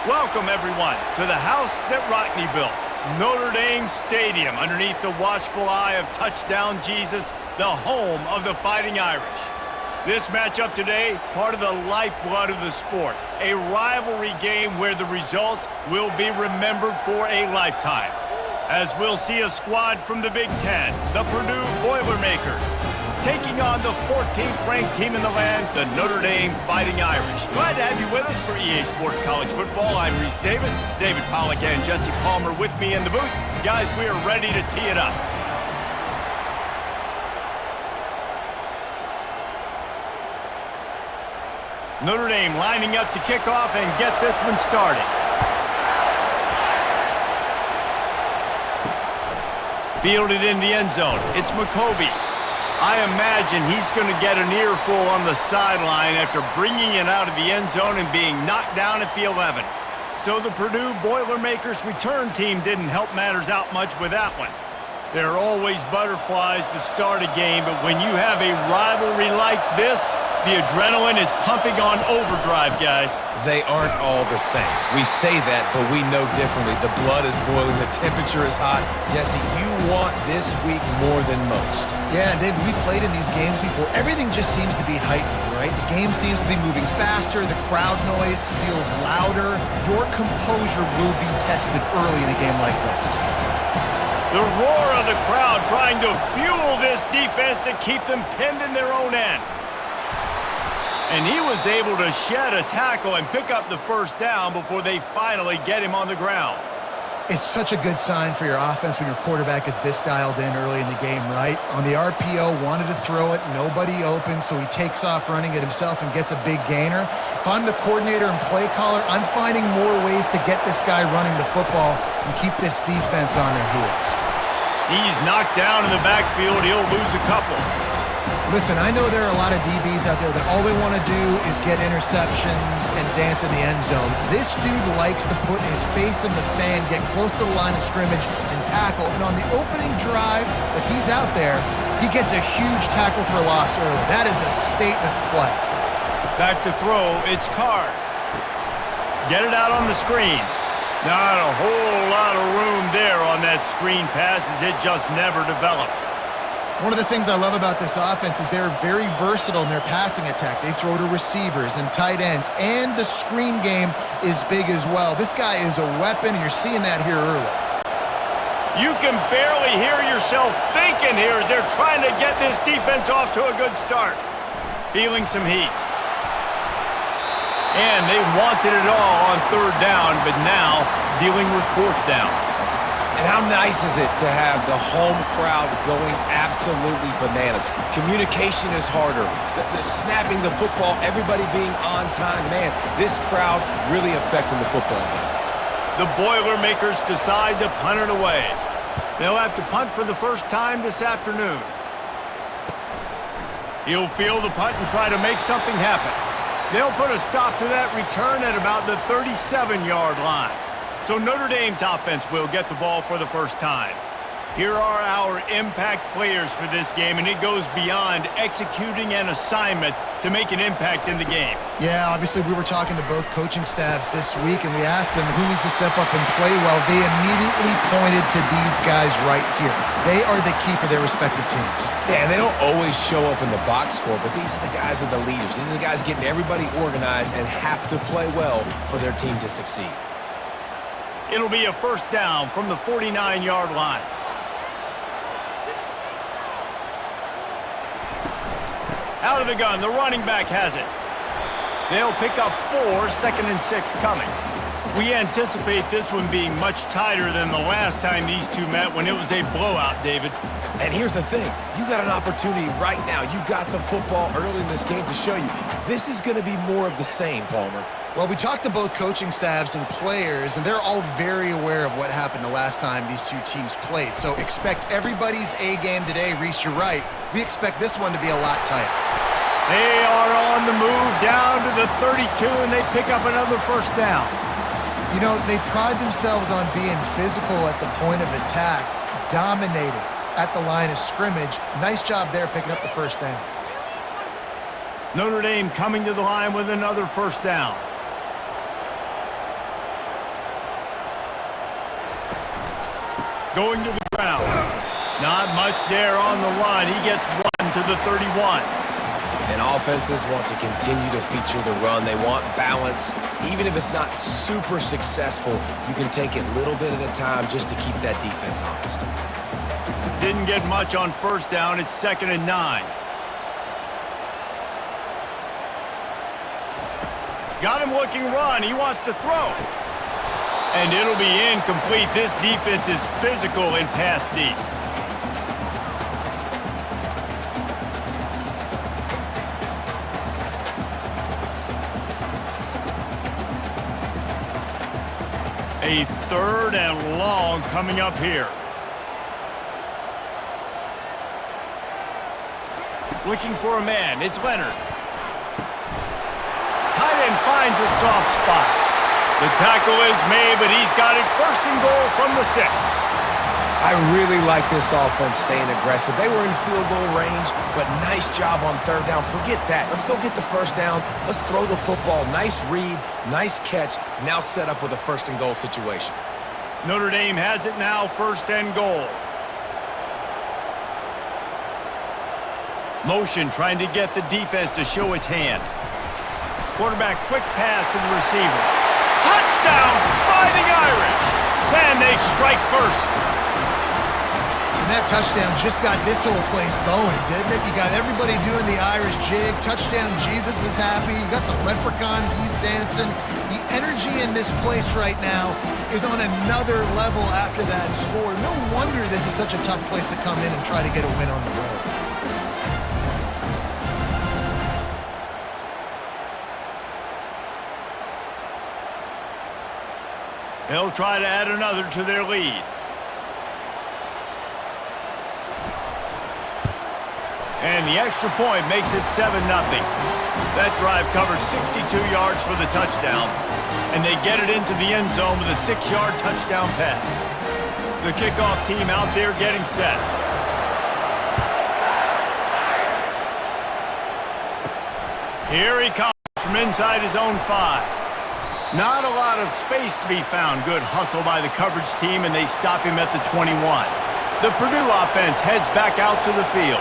Welcome, everyone, to the house that Rockne built, Notre Dame Stadium, underneath the watchful eye of Touchdown Jesus, the home of the Fighting Irish. This matchup today, part of the lifeblood of the sport, a rivalry game where the results will be remembered for a lifetime. As we'll see a squad from the Big Ten, the Purdue Boilermakers, taking on the 14th ranked team in the land, the Notre Dame Fighting Irish. Glad to have you with us for EA Sports College Football. I'm Reese Davis, David Pollack and Jesse Palmer with me in the booth. Guys, we are ready to tee it up. Notre Dame lining up to kick off and get this one started. Fielded in the end zone. It's McCoby. I imagine he's going to get an earful on the sideline after bringing it out of the end zone and being knocked down at the 11. So the Purdue Boilermakers return team didn't help matters out much with that one. There are always butterflies to start a game, but when you have a rivalry like this, the adrenaline is pumping on overdrive, guys. They aren't all the same. We say that, but we know differently. The blood is boiling. The temperature is hot. Jesse, you want this week more than most. Yeah, David, we played in these games before. Everything just seems to be heightened, right? The game seems to be moving faster. The crowd noise feels louder. Your composure will be tested early in a game like this. The roar of the crowd trying to fuel this defense to keep them pinned in their own end. And he was able to shed a tackle and pick up the first down before they finally get him on the ground. It's such a good sign for your offense when your quarterback is this dialed in early in the game, right? On the RPO, wanted to throw it, nobody open, so he takes off running it himself and gets a big gainer. If I'm the coordinator and play caller, I'm finding more ways to get this guy running the football and keep this defense on their heels. He's knocked down in the backfield. He'll lose a couple. Listen, I know there are a lot of DBs out there that all they want to do is get interceptions and dance in the end zone. This dude likes to put his face in the fan, get close to the line of scrimmage, and tackle. And on the opening drive that he's out there, he gets a huge tackle for loss early. That is a statement play. Back to throw, it's Card. Get it out on the screen. Not a whole lot of room there on that screen pass as it just never developed. One of the things I love about this offense is they're very versatile in their passing attack. They throw to receivers and tight ends, and the screen game is big as well. This guy is a weapon, and you're seeing that here early. You can barely hear yourself thinking here as they're trying to get this defense off to a good start. Feeling some heat. And they wanted it all on third down, but now dealing with fourth down. And how nice is it to have the home crowd going absolutely bananas? Communication is harder. The snapping the football, everybody being on time. Man, this crowd really affecting the football game. The Boilermakers decide to punt it away. They'll have to punt for the first time this afternoon. He'll field the punt and try to make something happen. They'll put a stop to that return at about the 37-yard line. So Notre Dame's offense will get the ball for the first time. Here are our impact players for this game, and it goes beyond executing an assignment to make an impact in the game. Yeah, obviously we were talking to both coaching staffs this week, and we asked them who needs to step up and play well. They immediately pointed to these guys right here. They are the key for their respective teams. Yeah, and they don't always show up in the box score, but these are the guys that are the leaders. These are the guys getting everybody organized and have to play well for their team to succeed. It'll be a first down from the 49-yard line. Out of the gun, the running back has it. They'll pick up 4, 2nd and 6 coming. We anticipate this one being much tighter than the last time these two met when it was a blowout, David. And here's the thing. You got an opportunity right now. You got the football early in this game to show you. This is going to be more of the same, Palmer. Well, we talked to both coaching staffs and players, and they're all very aware of what happened the last time these two teams played. So expect everybody's A game today. Reese, you're right. We expect this one to be a lot tighter. They are on the move down to the 32, and they pick up another first down. You know, they pride themselves on being physical at the point of attack, dominating at the line of scrimmage. Nice job there picking up the first down. Notre Dame coming to the line with another first down. going to the ground. Not much there on the run. He gets one to the 31. And offenses want to continue to feature the run. They want balance. Even if it's not super successful, you can take it little bit at a time just to keep that defense honest. Didn't get much on first down. It's 2nd and 9. Got him looking run. He wants to throw. And it'll be incomplete. This defense is physical in pass deep. A 3rd and long coming up here. Looking for a man. It's Leonard. Tight end finds a soft spot. The tackle is made, but he's got it 1st and goal from the 6. I really like this offense staying aggressive. They were in field goal range, but nice job on 3rd down. Forget that. Let's go get the 1st down. Let's throw the football. Nice read, nice catch. Now set up with a 1st and goal situation. Notre Dame has it now, 1st and goal. Motion trying to get the defense to show his hand. Quarterback quick pass to the receiver. Touchdown, Fighting Irish! Then they strike first. And that touchdown just got this whole place going, didn't it? You got everybody doing the Irish jig. Touchdown Jesus is happy. You got the leprechaun, he's dancing. The energy in this place right now is on another level after that score. No wonder this is such a tough place to come in and try to get a win on the road. They'll try to add another to their lead. And the extra point makes it 7-0. That drive covered 62 yards for the touchdown. And they get it into the end zone with a 6-yard touchdown pass. The kickoff team out there getting set. Here he comes from inside his own 5. Not a lot of space to be found. Good hustle by the coverage team, and they stop him at the 21. The Purdue offense heads back out to the field.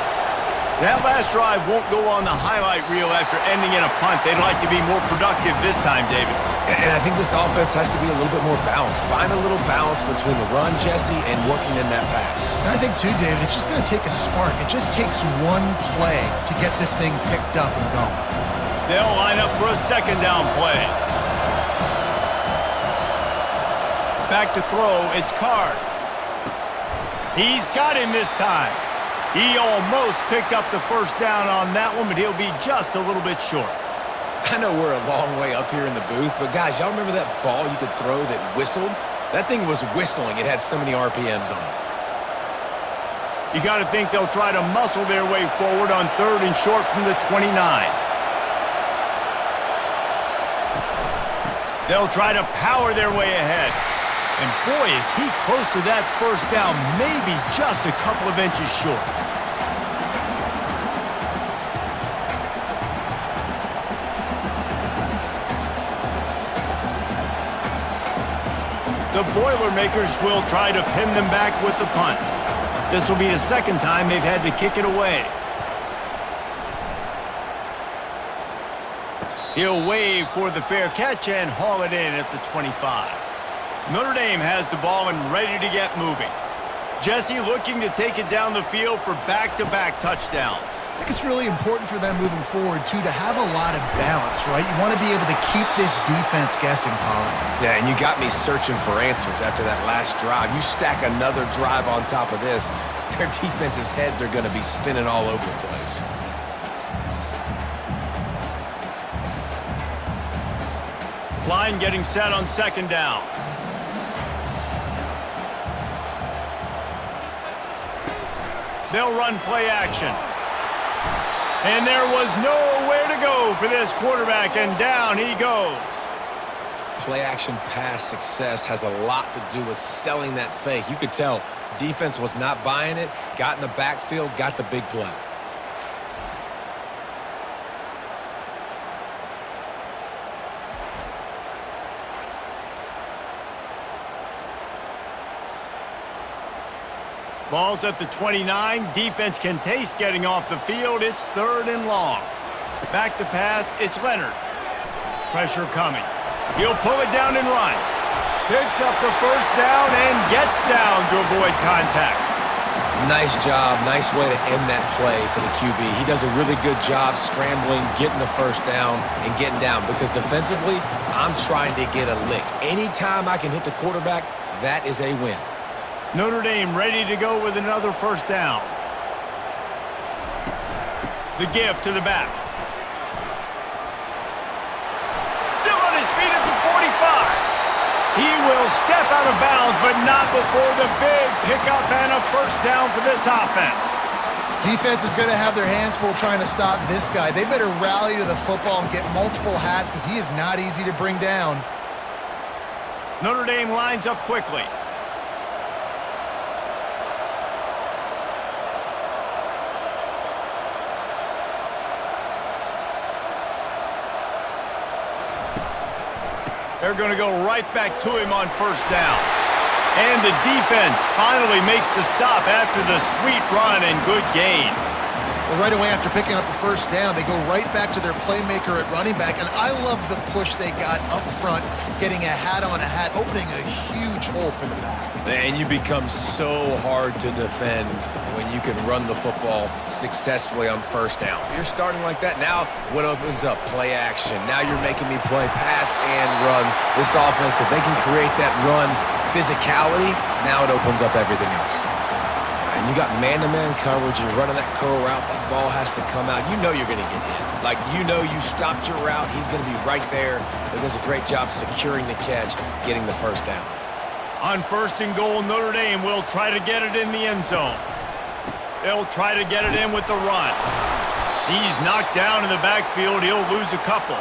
That last drive won't go on the highlight reel after ending in a punt. They'd like to be more productive this time, David. And I think this offense has to be a little bit more balanced. Find a little balance between the run, Jesse, and working in that pass. And I think, too, David, it's just going to take a spark. It just takes one play to get this thing picked up and going. They'll line up for a 2nd down play. Back to throw, it's Card. He's got him this time. He almost picked up the 1st down on that one, but he'll be just a little bit short. I know we're a long way up here in the booth, but guys, y'all remember that ball you could throw that whistled? That thing was whistling. It had so many RPMs on it. You got to think they'll try to muscle their way forward on 3rd and short from the 29. They'll try to power their way ahead. And boy, is he close to that 1st down, maybe just a couple of inches short. The Boilermakers will try to pin them back with the punt. This will be the 2nd time they've had to kick it away. He'll wave for the fair catch and haul it in at the 25. Notre Dame has the ball and ready to get moving. Jesse looking to take it down the field for back-to-back touchdowns. I think it's really important for them moving forward, too, to have a lot of balance, right? You want to be able to keep this defense guessing, Pollard. Yeah, and you got me searching for answers after that last drive. You stack another drive on top of this, their defense's heads are going to be spinning all over the place. Line getting set on 2nd down. They'll run play action. And there was nowhere to go for this quarterback, and down he goes. Play action pass success has a lot to do with selling that fake. You could tell defense was not buying it, got in the backfield, got the big play. Ball's at the 29. Defense can taste getting off the field. It's 3rd and long. Back to pass. It's Leonard. Pressure coming. He'll pull it down and run. Picks up the first down and gets down to avoid contact. Nice job. Nice way to end that play for the QB. He does a really good job scrambling, getting the first down, and getting down. Because defensively, I'm trying to get a lick. Anytime I can hit the quarterback, that is a win. Notre Dame ready to go with another first down. The give to the back. Still on his feet at the 45. He will step out of bounds, but not before the big pickup and a first down for this offense. Defense is going to have their hands full trying to stop this guy. They better rally to the football and get multiple hats because he is not easy to bring down. Notre Dame lines up quickly. They're going to go right back to him on first down. And the defense finally makes the stop after the sweet run and good gain. Well, right away after picking up the first down, they go right back to their playmaker at running back. And I love the push they got up front, getting a hat on a hat, opening a huge hole for the back. And you become so hard to defend when you can run the football successfully on first down. You're starting like that. Now what opens up? Play action. Now you're making me play pass and run. This offense, if they can create that run physicality, now it opens up everything else. And you got man-to-man coverage, you're running that curl route, that ball has to come out. You know you're going to get hit. Like, you know you stopped your route, he's going to be right there. He does a great job securing the catch, getting the first down. On 1st and goal, Notre Dame will try to get it in the end zone. They'll try to get it in with the run. He's knocked down in the backfield. He'll lose a couple.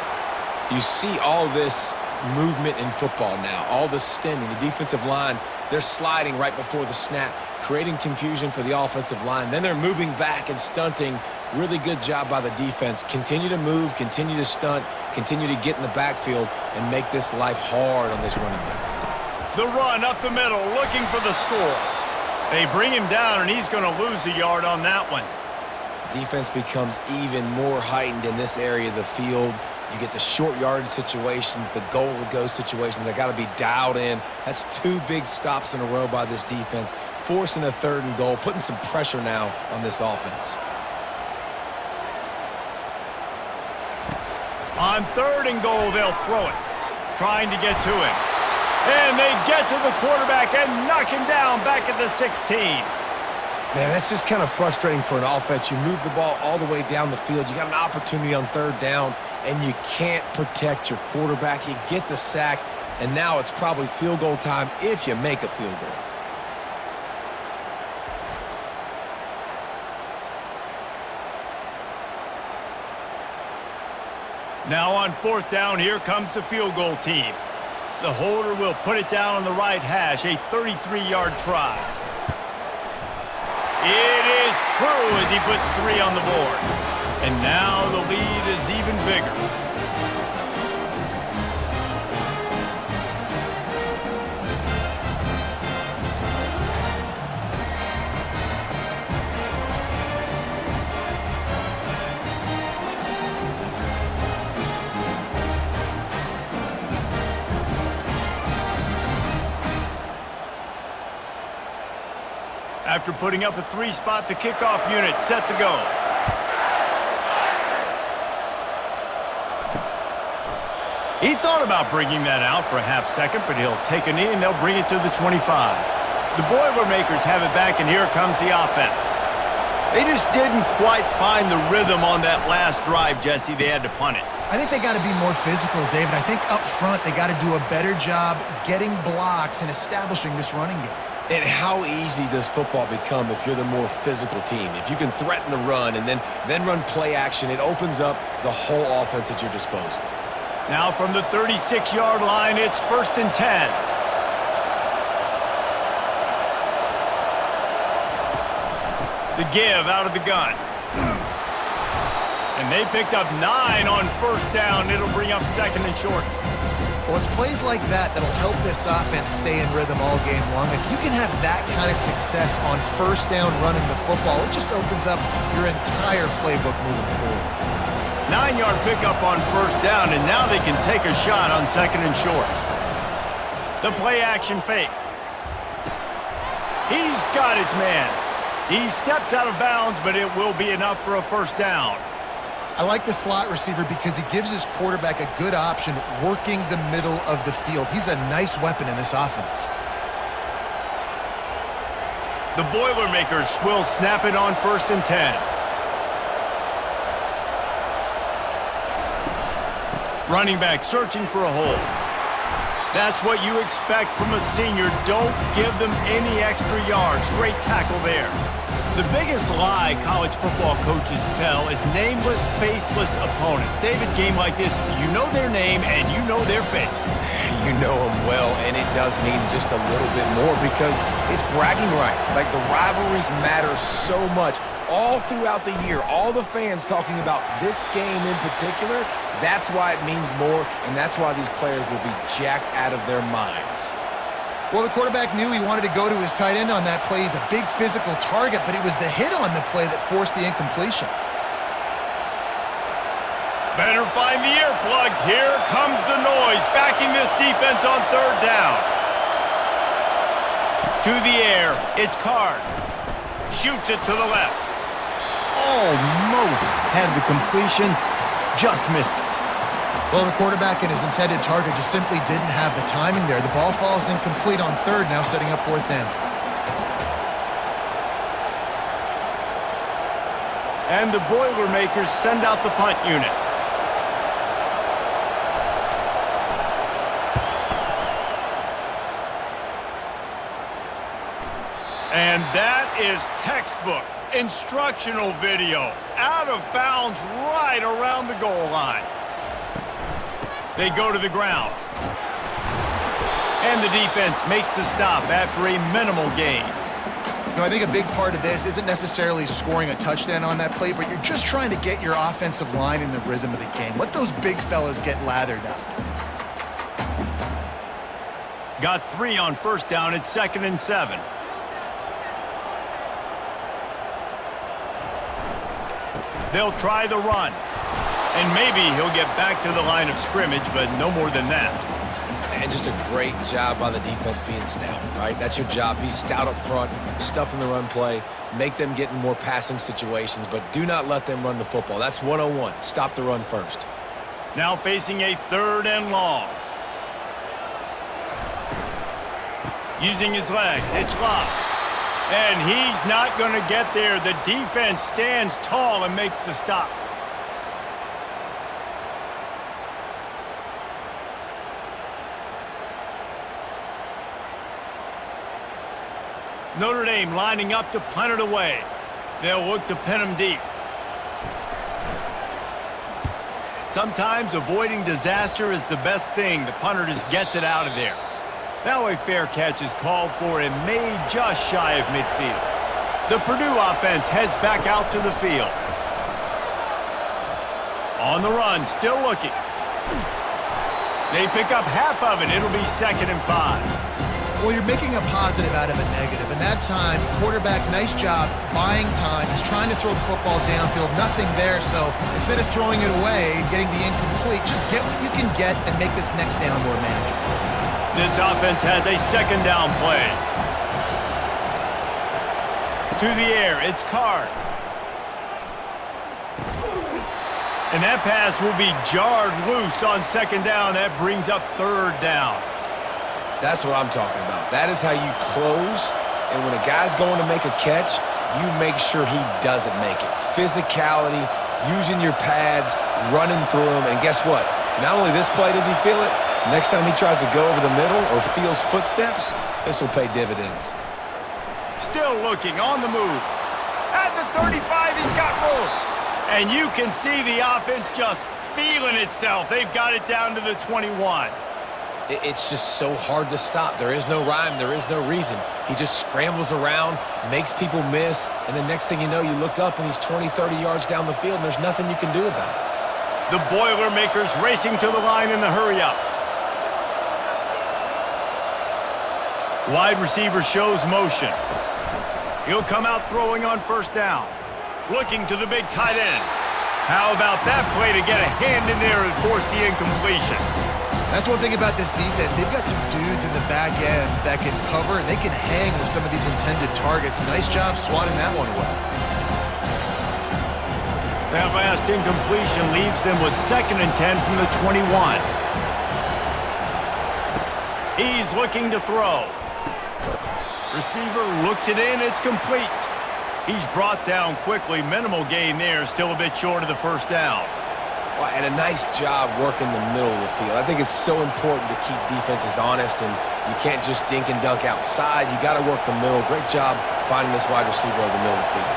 You see all this movement in football now, all the stemming, the defensive line, they're sliding right before the snap, creating confusion for the offensive line. Then they're moving back and stunting. Really good job by the defense. Continue to move, continue to stunt, continue to get in the backfield and make this life hard on this running back. The run up the middle, looking for the score. They bring him down, and he's going to lose a yard on that one. Defense becomes even more heightened in this area of the field. You get the short yardage situations, the goal-to-go situations. They got to be dialed in. That's 2 big stops in a row by this defense, forcing a 3rd and goal, putting some pressure now on this offense. On 3rd and goal, they'll throw it, trying to get to him. And they get to the quarterback and knock him down back at the 16. Man, that's just kind of frustrating for an offense. You move the ball all the way down the field. You got an opportunity on 3rd down, and you can't protect your quarterback. You get the sack, and now it's probably field goal time if you make a field goal. Now on 4th down, here comes the field goal team. The holder will put it down on the right hash, a 33-yard try. It is true as he puts 3 on the board. And now the lead is even bigger. After putting up a 3-spot, the kickoff unit set to go. He thought about bringing that out for a half second, but he'll take a knee and they'll bring it to the 25. The Boilermakers have it back, and here comes the offense. They just didn't quite find the rhythm on that last drive, Jesse. They had to punt it. I think they got to be more physical, David. I think up front they got to do a better job getting blocks and establishing this running game. And how easy does football become if you're the more physical team? If you can threaten the run and then run play action, it opens up the whole offense at your disposal. Now from the 36-yard line, it's 1st and 10. The give out of the gun. And they picked up 9 on 1st down. It'll bring up 2nd and short. Well, it's plays like that that'll help this offense stay in rhythm all game long. If you can have that kind of success on first down running the football, it just opens up your entire playbook moving forward. 9-yard pickup on first down, and now they can take a shot on second and short. The play-action fake. He's got his man. He steps out of bounds, but it will be enough for a first down. I like the slot receiver because he gives his quarterback a good option working the middle of the field. He's a nice weapon in this offense. The Boilermakers will snap it on 1st and 10. Running back searching for a hole. That's what you expect from a senior. Don't give them any extra yards. Great tackle there. The biggest lie college football coaches tell is nameless, faceless opponent. David, game like this, you know their name and you know their face. You know them well, and it does mean just a little bit more because it's bragging rights. Like, the rivalries matter so much. All throughout the year, all the fans talking about this game in particular, that's why it means more, and that's why these players will be jacked out of their minds. Well, the quarterback knew he wanted to go to his tight end on that play. He's a big physical target, but it was the hit on the play that forced the incompletion. Better find the earplugs. Here comes the noise, backing this defense on third down. To the air, it's Card. Shoots it to the left. Almost had the completion, just missed it. Well, the quarterback and his intended target just simply didn't have the timing there. The ball falls incomplete on third, now setting up 4th down. And the Boilermakers send out the punt unit. And that is textbook instructional video. Out of bounds right around the goal line. They go to the ground. And the defense makes the stop after a minimal gain. You know, I think a big part of this isn't necessarily scoring a touchdown on that play, but you're just trying to get your offensive line in the rhythm of the game. Let those big fellas get lathered up. Got 3 on first down at 2nd and 7. They'll try the run. And maybe he'll get back to the line of scrimmage, but no more than that. And just a great job by the defense being stout, right? That's your job. Be stout up front, stuff in the run play, make them get in more passing situations, but do not let them run the football. That's 101. Stop the run first. Now facing a 3rd and long. Using his legs, it's locked. And he's not going to get there. The defense stands tall and makes the stop. Notre Dame lining up to punt it away. They'll look to pin him deep. Sometimes avoiding disaster is the best thing. The punter just gets it out of there. Now a fair catch is called for and made just shy of midfield. The Purdue offense heads back out to the field. On the run, still looking. They pick up half of it. It'll be 2nd and 5. Well, you're making a positive out of a negative, and that time, quarterback, nice job, buying time. He's trying to throw the football downfield, nothing there, so instead of throwing it away and getting the incomplete, just get what you can get and make this next down more manageable. This offense has a 2nd down play. To the air, it's Card. And that pass will be jarred loose on 2nd down. That brings up 3rd down. That's what I'm talking about. That is how you close, and when a guy's going to make a catch, you make sure he doesn't make it. Physicality, using your pads, running through them, and guess what? Not only this play does he feel it, next time he tries to go over the middle or feels footsteps, this will pay dividends. Still looking, on the move. At the 35, he's got room. And you can see the offense just feeling itself. They've got it down to the 21. It's just so hard to stop. There is no rhyme. There is no reason. He just scrambles around, makes people miss, and the next thing you know, you look up and he's 20, 30 yards down the field, and there's nothing you can do about it. The Boilermakers racing to the line in the hurry-up. Wide receiver shows motion. He'll come out throwing on first down. Looking to the big tight end. How about that play to get a hand in there and force the incompletion? That's one thing about this defense. They've got some dudes in the back end that can cover, and they can hang with some of these intended targets. Nice job swatting that one away. That last incompletion leaves them with 2nd and 10 from the 21. He's looking to throw. Receiver looks it in. It's complete. He's brought down quickly. Minimal gain there. Still a bit short of the first down. Well, and a nice job working the middle of the field. I think it's so important to keep defenses honest, and you can't just dink and dunk outside. You got to work the middle. Great job finding this wide receiver over the middle of the field.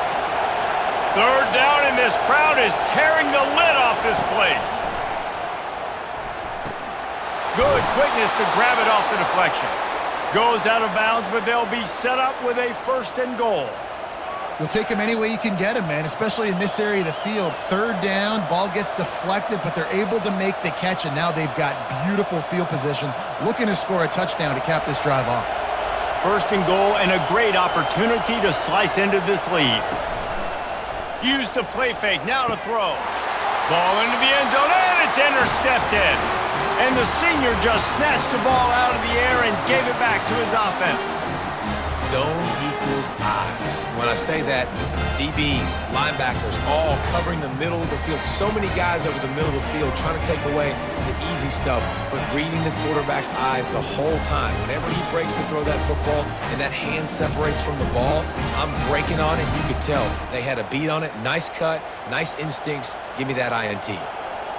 3rd down, and this crowd is tearing the lid off this place. Good quickness to grab it off the deflection. Goes out of bounds, but they'll be set up with a 1st and goal. You'll take him any way you can get him, man, especially in this area of the field. 3rd down, ball gets deflected, but they're able to make the catch, and now they've got beautiful field position, looking to score a touchdown to cap this drive off. 1st and goal, and a great opportunity to slice into this lead. Use the play fake, now to throw. Ball into the end zone, and it's intercepted. And the senior just snatched the ball out of the air and gave it back to his offense. Zone equals eyes. When I say that, DBs, linebackers, all covering the middle of the field. So many guys over the middle of the field trying to take away the easy stuff, but reading the quarterback's eyes the whole time. Whenever he breaks to throw that football and that hand separates from the ball, I'm breaking on it. You could tell they had a beat on it. Nice cut, nice instincts. Give me that INT.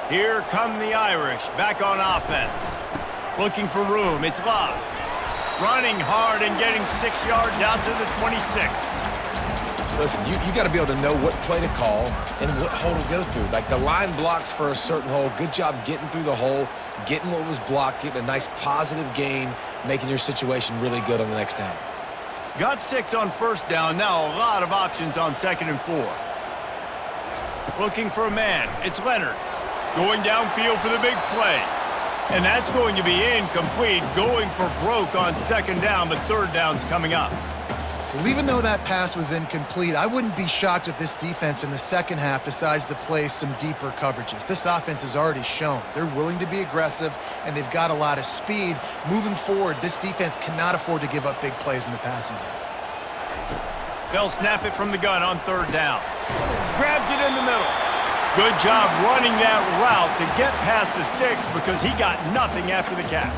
Here come the Irish, back on offense. Looking for room, it's Love. Running hard and getting 6 yards out to the 26. Listen, you got to be able to know what play to call and what hole to go through. Like the line blocks for a certain hole. Good job getting through the hole, getting what was blocked, getting a nice positive gain, making your situation really good on the next down. Got 6 on 1st down. Now a lot of options on 2nd and 4. Looking for a man. It's Leonard. Going downfield for the big play. And that's going to be incomplete, going for broke on 2nd down, but 3rd down's coming up. Well, even though that pass was incomplete, I wouldn't be shocked if this defense in the 2nd half decides to play some deeper coverages. This offense has already shown they're willing to be aggressive, and they've got a lot of speed. Moving forward, this defense cannot afford to give up big plays in the passing game. They'll snap it from the gun on 3rd down. Grabs it in the middle. Good job running that route to get past the sticks because he got nothing after the catch.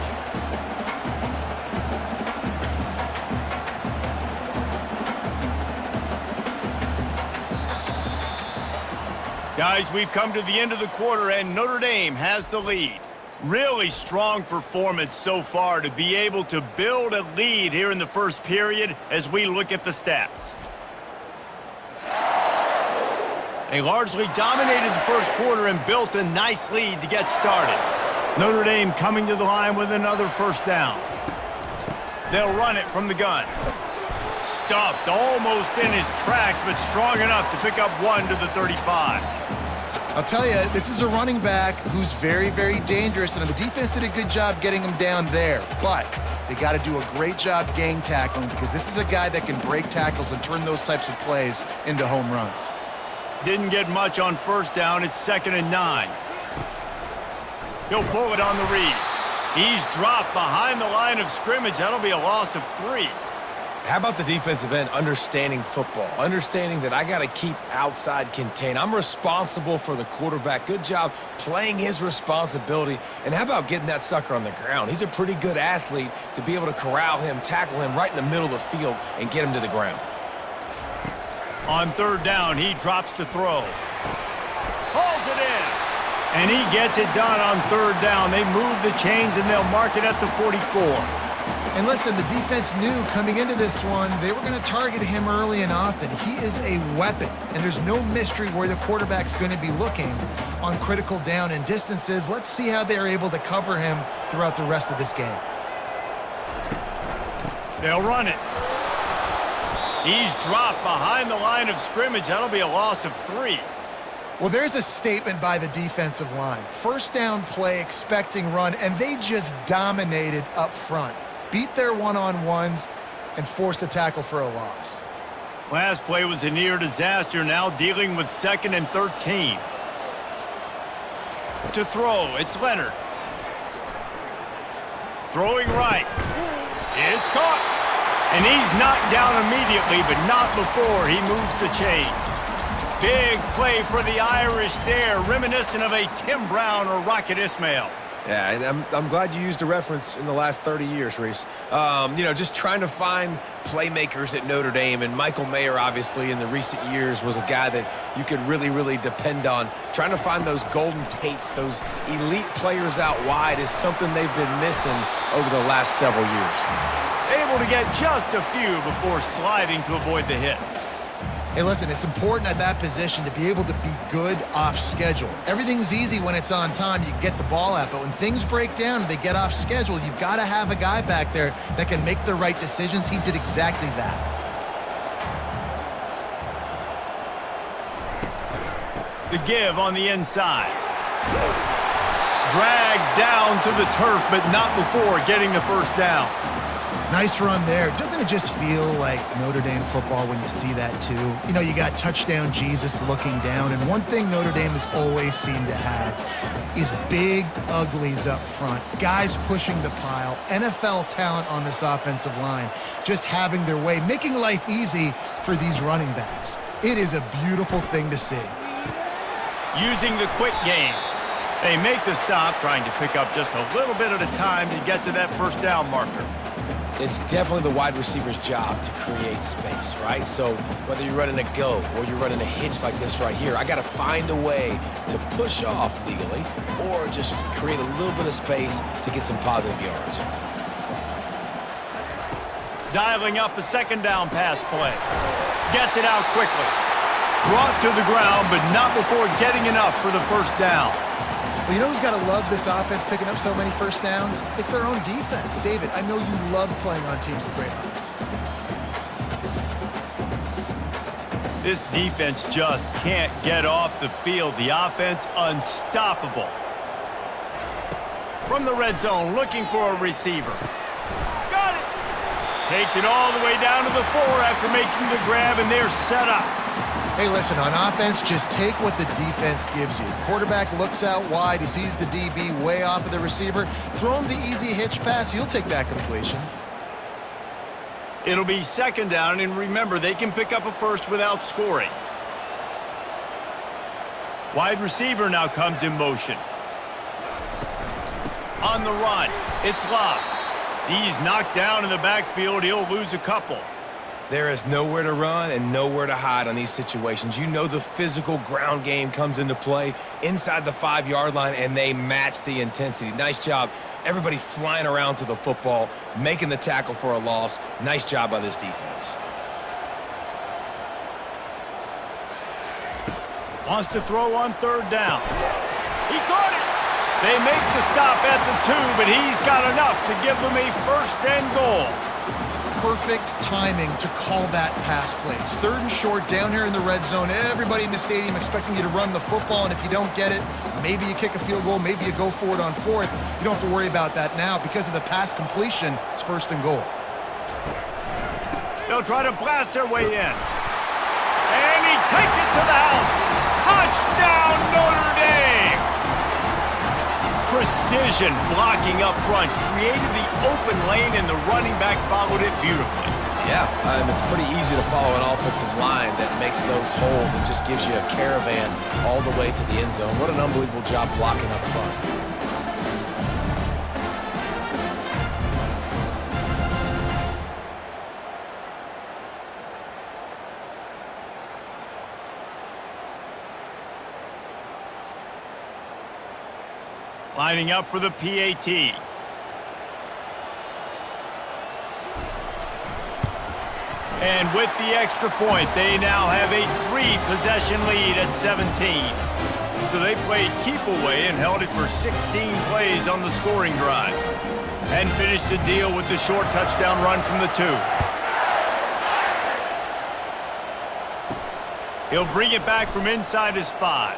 Guys, we've come to the end of the quarter, and Notre Dame has the lead. Really strong performance so far to be able to build a lead here in the 1st period as we look at the stats. They largely dominated the 1st quarter and built a nice lead to get started. Notre Dame coming to the line with another 1st down. They'll run it from the gun. Stuffed almost in his tracks, but strong enough to pick up 1 to the 35. I'll tell you, this is a running back who's very, very dangerous, and the defense did a good job getting him down there. But they got to do a great job gang tackling because this is a guy that can break tackles and turn those types of plays into home runs. Didn't get much on 1st down. It's 2nd and 9. He'll pull it on the read. He's dropped behind the line of scrimmage. That'll be a loss of 3. How about the defensive end understanding football, understanding that I got to keep outside contained. I'm responsible for the quarterback. Good job playing his responsibility. And how about getting that sucker on the ground? He's a pretty good athlete to be able to corral him, tackle him right in the middle of the field and get him to the ground. On 3rd down, he drops to throw. Hauls it in. And he gets it done on 3rd down. They move the chains, and they'll mark it at the 44. And listen, the defense knew coming into this one, they were going to target him early and often. He is a weapon, and there's no mystery where the quarterback's going to be looking on critical down and distances. Let's see how they're able to cover him throughout the rest of this game. They'll run it. He's dropped behind the line of scrimmage. That'll be a loss of 3. Well, there's a statement by the defensive line. 1st down play, expecting run, and they just dominated up front. beat their one-on-ones, and force a tackle for a loss. Last play was a near disaster, now dealing with 2nd and 13. To throw, it's Leonard. Throwing right. It's caught. And he's knocked down immediately, but not before he moves the chains. Big play for the Irish there, reminiscent of a Tim Brown or Rocket Ismail. Yeah, and I'm glad you used a reference in the last 30 years, Reese. You know, just trying to find playmakers at Notre Dame, and Michael Mayer, obviously, in the recent years was a guy that you could really, really depend on. Trying to find those golden Tates, those elite players out wide is something they've been missing over the last several years. Able to get just a few before sliding to avoid the hits. Hey, listen, it's important at that position to be able to be good off schedule. Everything's easy when it's on time. You can get the ball out, but when things break down and they get off schedule, you've got to have a guy back there that can make the right decisions. He did exactly that. The give on the inside. Dragged down to the turf, but not before getting the first down. Nice run there. Doesn't it just feel like Notre Dame football when you see that too? You know, you got touchdown Jesus looking down, and one thing Notre Dame has always seemed to have is big uglies up front, guys pushing the pile, NFL talent on this offensive line, just having their way, making life easy for these running backs. It is a beautiful thing to see. Using the quick game. They make the stop, trying to pick up just a little bit at a time to get to that first down marker. It's definitely the wide receiver's job to create space, right? So whether you're running a go or you're running a hitch like this right here, I got to find a way to push off legally or just create a little bit of space to get some positive yards. Dialing up a 2nd down pass play. Gets it out quickly. Brought to the ground, but not before getting enough for the first down. Well, you know who's got to love this offense picking up so many first downs? It's their own defense. David, I know you love playing on teams with great offenses. This defense just can't get off the field. The offense unstoppable. From the red zone, looking for a receiver. Got it! Takes it all the way down to the 4 after making the grab, and they're set up. Hey, listen, on offense, just take what the defense gives you. Quarterback looks out wide. He sees the DB way off of the receiver. Throw him the easy hitch pass. You'll take that completion. It'll be 2nd down, and remember, they can pick up a first without scoring. Wide receiver now comes in motion. On the run, it's Love. He's knocked down in the backfield. He'll lose a couple. There is nowhere to run and nowhere to hide on these situations. You know the physical ground game comes into play inside the 5-yard line, and they match the intensity. Nice job. Everybody flying around to the football, making the tackle for a loss. Nice job by this defense. Wants to throw on 3rd down. He caught it. They make the stop at the 2, but he's got enough to give them a 1st and goal. Perfect timing to call that pass play. It's 3rd and short down here in the red zone. Everybody in the stadium expecting you to run the football, and if you don't get it, maybe you kick a field goal, maybe you go for it on 4th. You don't have to worry about that now. Because of the pass completion, it's 1st and goal. They'll try to blast their way in. And he takes it to the house. Touchdown, Notre Dame! Precision blocking up front created the open lane, and the running back followed it beautifully. Yeah, it's pretty easy to follow an offensive line that makes those holes and just gives you a caravan all the way to the end zone. What an unbelievable job blocking up front. Lining up for the PAT. And with the extra point, they now have a 3-possession lead at 17. So they played keep away and held it for 16 plays on the scoring drive. And finished the deal with the short touchdown run from the 2. He'll bring it back from inside his 5.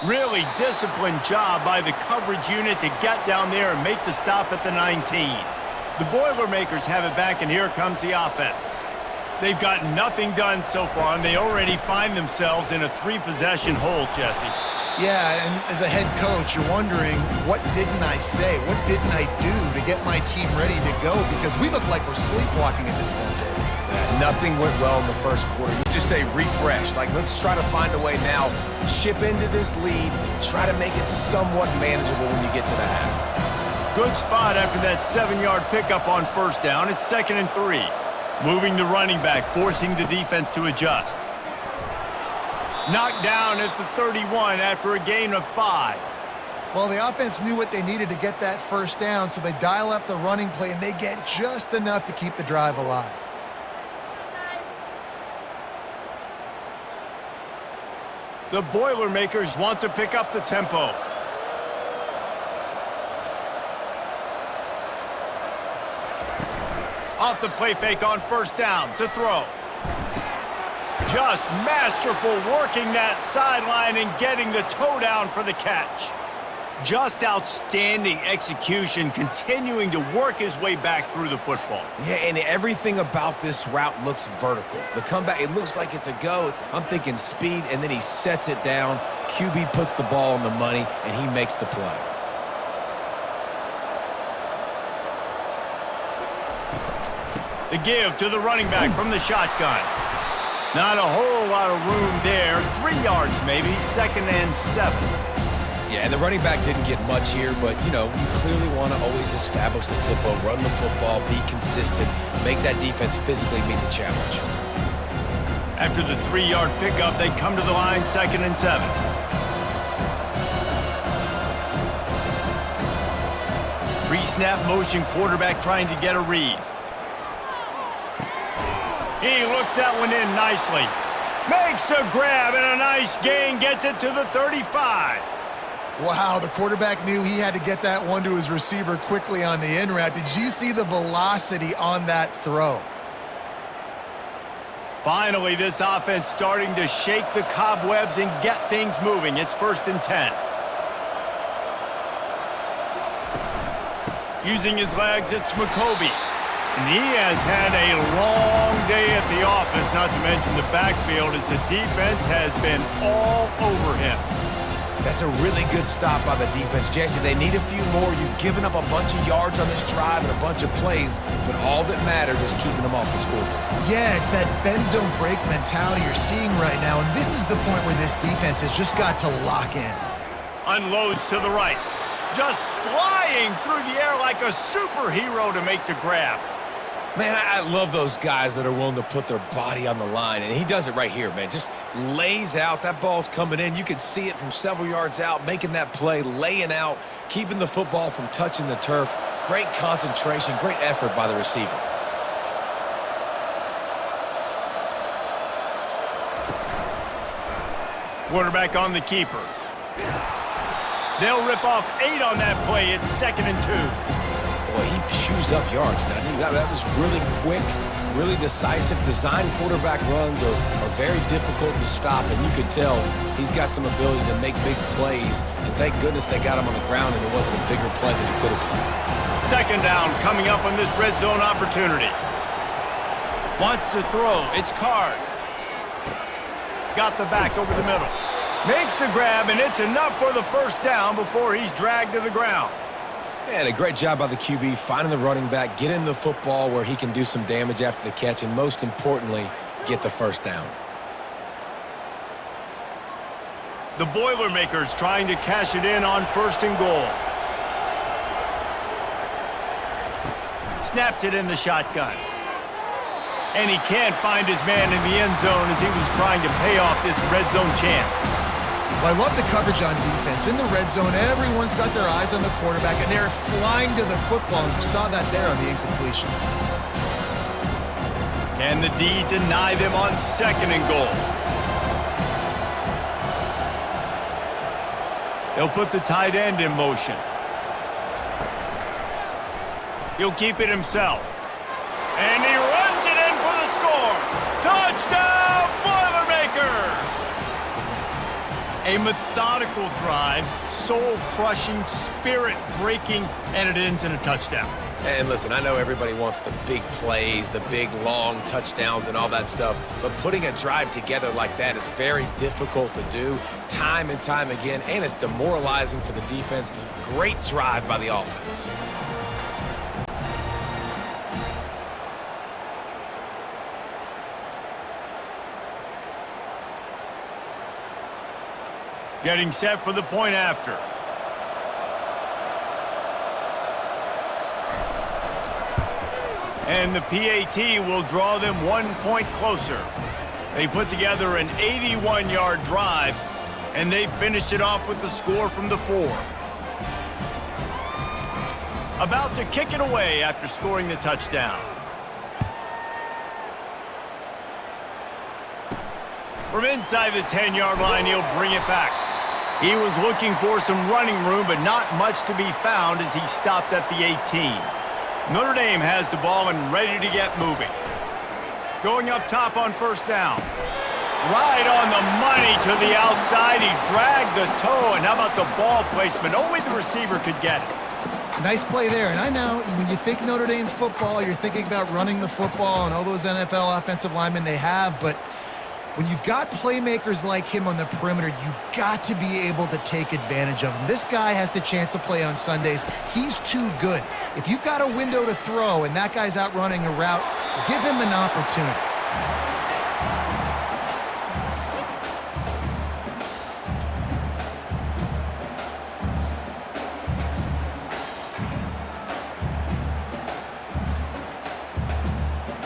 Really disciplined job by the coverage unit to get down there and make the stop at the 19. The Boilermakers have it back, and here comes the offense. They've got nothing done so far, and they already find themselves in a 3-possession hole, Jesse. Yeah, and as a head coach, you're wondering, what didn't I say? What didn't I do to get my team ready to go? Because we look like we're sleepwalking at this point, David. Yeah, nothing went well in the first quarter. You just say refresh. Like, let's try to find a way now. Chip into this lead. Try to make it somewhat manageable when you get to the half. Good spot after that 7-yard pickup on first down. It's 2nd and 3. Moving the running back, forcing the defense to adjust. Knocked down at the 31 after a gain of 5. Well, the offense knew what they needed to get that first down, so they dial up the running play, and they get just enough to keep the drive alive. The Boilermakers want to pick up the tempo. Off the play fake on first down to throw. Just masterful working that sideline and getting the toe down for the catch. Just outstanding execution, continuing to work his way back through the football. Yeah, and everything about this route looks vertical. The comeback, it looks like it's a go. I'm thinking speed, and then he sets it down. QB puts the ball on the money, and he makes the play. The give to the running back from the shotgun. Not a whole lot of room there. 3 yards maybe, 2nd and 7. Yeah, and the running back didn't get much here, but, you know, you clearly want to always establish the tempo, run the football, be consistent, make that defense physically meet the challenge. After the 3-yard pickup, they come to the line, 2nd and 7. Pre-snap motion, quarterback trying to get a read. He looks that one in nicely. Makes the grab and a nice gain, gets it to the 35. Wow, the quarterback knew he had to get that one to his receiver quickly on the in route. Did you see the velocity on that throw? Finally, this offense starting to shake the cobwebs and get things moving. It's 1st and 10. Using his legs, it's McCoby. And he has had a long day at the office, not to mention the backfield, as the defense has been all over him. That's a really good stop by the defense. Jesse, they need a few more. You've given up a bunch of yards on this drive and a bunch of plays, but all that matters is keeping them off the scoreboard. Yeah, it's that bend, don't break mentality you're seeing right now, and this is the point where this defense has just got to lock in. Unloads to the right. Just flying through the air like a superhero to make the grab. Man, I love those guys that are willing to put their body on the line, and he does it right here, man. Just lays out. That ball's coming in. You can see it from several yards out, making that play, laying out, keeping the football from touching the turf. Great concentration, great effort by the receiver. Quarterback on the keeper. They'll rip off 8 on that play. It's 2nd and 2. Boy, he chews up yards, doesn't he? That was really quick, really decisive. Design quarterback runs are very difficult to stop, and you can tell he's got some ability to make big plays. And thank goodness they got him on the ground and it wasn't a bigger play than it could have been. 2nd down coming up on this red zone opportunity. Wants to throw. It's Card. Got the back over the middle. Makes the grab, and it's enough for the 1st down before he's dragged to the ground. And a great job by the QB, finding the running back, getting the football where he can do some damage after the catch, and most importantly, get the 1st down. The Boilermakers trying to cash it in on 1st and goal. Snapped it in the shotgun. And he can't find his man in the end zone as he was trying to pay off this red zone chance. Well, I love the coverage on defense. In the red zone, everyone's got their eyes on the quarterback, and they're flying to the football. And you saw that there on the incompletion. Can the D deny them on 2nd and goal? They'll put the tight end in motion. He'll keep it himself. And he runs it in for the score. Touchdown, Boilermakers! A methodical drive, soul-crushing, spirit-breaking, and it ends in a touchdown. And listen, I know everybody wants the big plays, the big long touchdowns and all that stuff, but putting a drive together like that is very difficult to do time and time again, and it's demoralizing for the defense. Great drive by the offense. Getting set for the point after. And the PAT will draw them 1 point closer. They put together an 81-yard drive, and they finished it off with the score from the 4. About to kick it away after scoring the touchdown. From inside the 10-yard line, he'll bring it back. He was looking for some running room, but not much to be found as he stopped at the 18. Notre Dame has the ball and ready to get moving. Going up top on first down. Right on the money to the outside. He dragged the toe, and how about the ball placement? Only the receiver could get it. Nice play there. And I know when you think Notre Dame football, you're thinking about running the football and all those NFL offensive linemen they have, but when you've got playmakers like him on the perimeter, you've got to be able to take advantage of him. This guy has the chance to play on Sundays. He's too good. If you've got a window to throw and that guy's out running a route, give him an opportunity.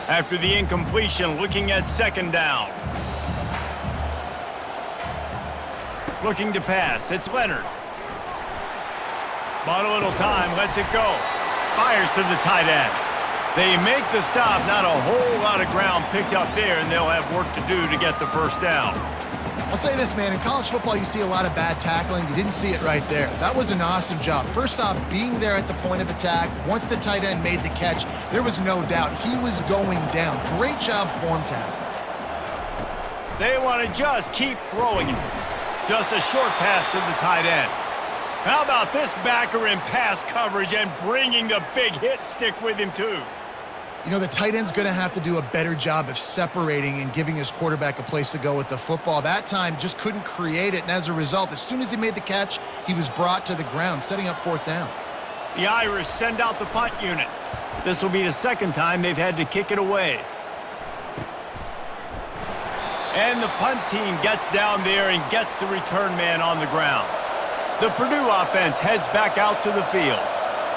After the incompletion, looking at second down. Looking to pass. It's Leonard. Bought a little time. Lets it go. Fires to the tight end. They make the stop. Not a whole lot of ground picked up there, and they'll have work to do to get the first down. I'll say this, man. In college football, you see a lot of bad tackling. You didn't see it right there. That was an awesome job. First off, being there at the point of attack. Once the tight end made the catch, there was no doubt he was going down. Great job form tackle. They want to just keep throwing it. Just a short pass to the tight end. How about this backer in pass coverage and bringing the big hit stick with him too? You know, the tight end's going to have to do a better job of separating and giving his quarterback a place to go with the football. That time just couldn't create it, and as a result, as soon as he made the catch, he was brought to the ground, setting up fourth down. The Irish send out the punt unit. This will be the second time they've had to kick it away. And the punt team gets down there and gets the return man on the ground. The Purdue offense heads back out to the field.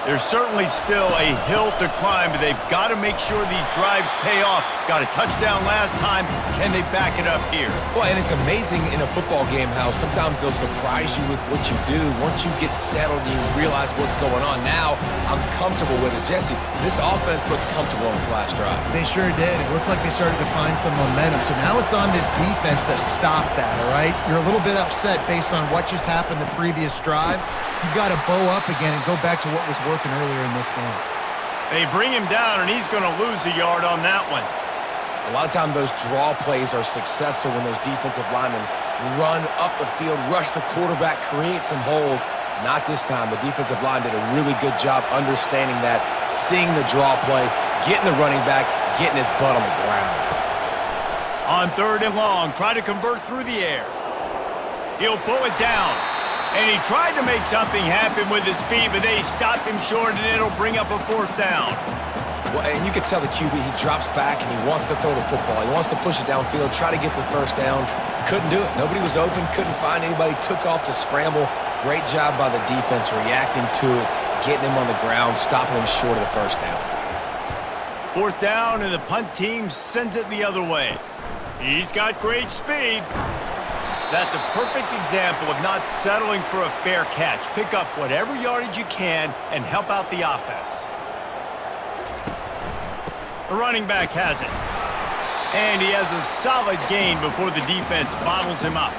There's certainly still a hill to climb, but they've got to make sure these drives pay off. Got a touchdown last time. Can they back it up here? Well, and it's amazing in a football game how sometimes they'll surprise you with what you do. Once you get settled and you realize what's going on, now I'm comfortable with it. Jesse, this offense looked comfortable on this last drive. They sure did. It looked like they started to find some momentum. So now it's on this defense to stop that, all right? You're a little bit upset based on what just happened the previous drive. You've got to bow up again and go back to what was working earlier in this game. They bring him down, and he's going to lose a yard on that one. A lot of times those draw plays are successful when those defensive linemen run up the field, rush the quarterback, create some holes. Not this time. The defensive line did a really good job understanding that, seeing the draw play, getting the running back, getting his butt on the ground. On third and long, try to convert through the air. He'll pull it down. And he tried to make something happen with his feet, but they stopped him short, and it'll bring up a fourth down. Well, and you can tell the QB, he drops back, and he wants to throw the football. He wants to push it downfield, try to get the first down. Couldn't do it. Nobody was open, couldn't find anybody, took off to scramble. Great job by the defense reacting to it, getting him on the ground, stopping him short of the first down. Fourth down, and the punt team sends it the other way. He's got great speed. That's a perfect example of not settling for a fair catch. Pick up whatever yardage you can and help out the offense. The running back has it. And he has a solid gain before the defense bottles him up.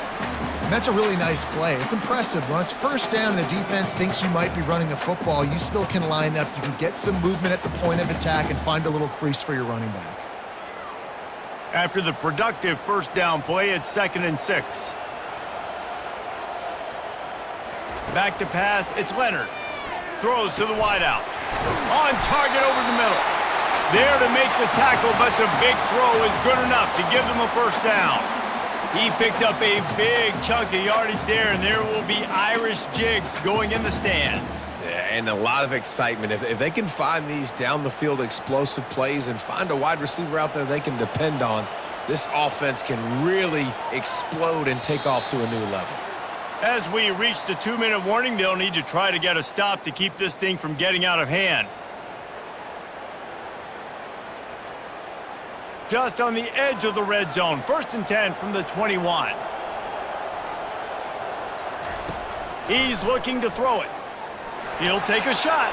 And that's a really nice play. It's impressive. When it's first down and the defense thinks you might be running the football, you still can line up. You can get some movement at the point of attack and find a little crease for your running back. After the productive first down play, it's 2nd and 6. Back to pass, it's Leonard. Throws to the wideout. On target over the middle. There to make the tackle, but the big throw is good enough to give them a first down. He picked up a big chunk of yardage there, and there will be Irish jigs going in the stands. Yeah, and a lot of excitement. If they can find these down-the-field explosive plays and find a wide receiver out there they can depend on, this offense can really explode and take off to a new level. As we reach the 2-minute warning, they'll need to try to get a stop to keep this thing from getting out of hand. Just on the edge of the red zone. 1st and 10 from the 21. He's looking to throw it. He'll take a shot.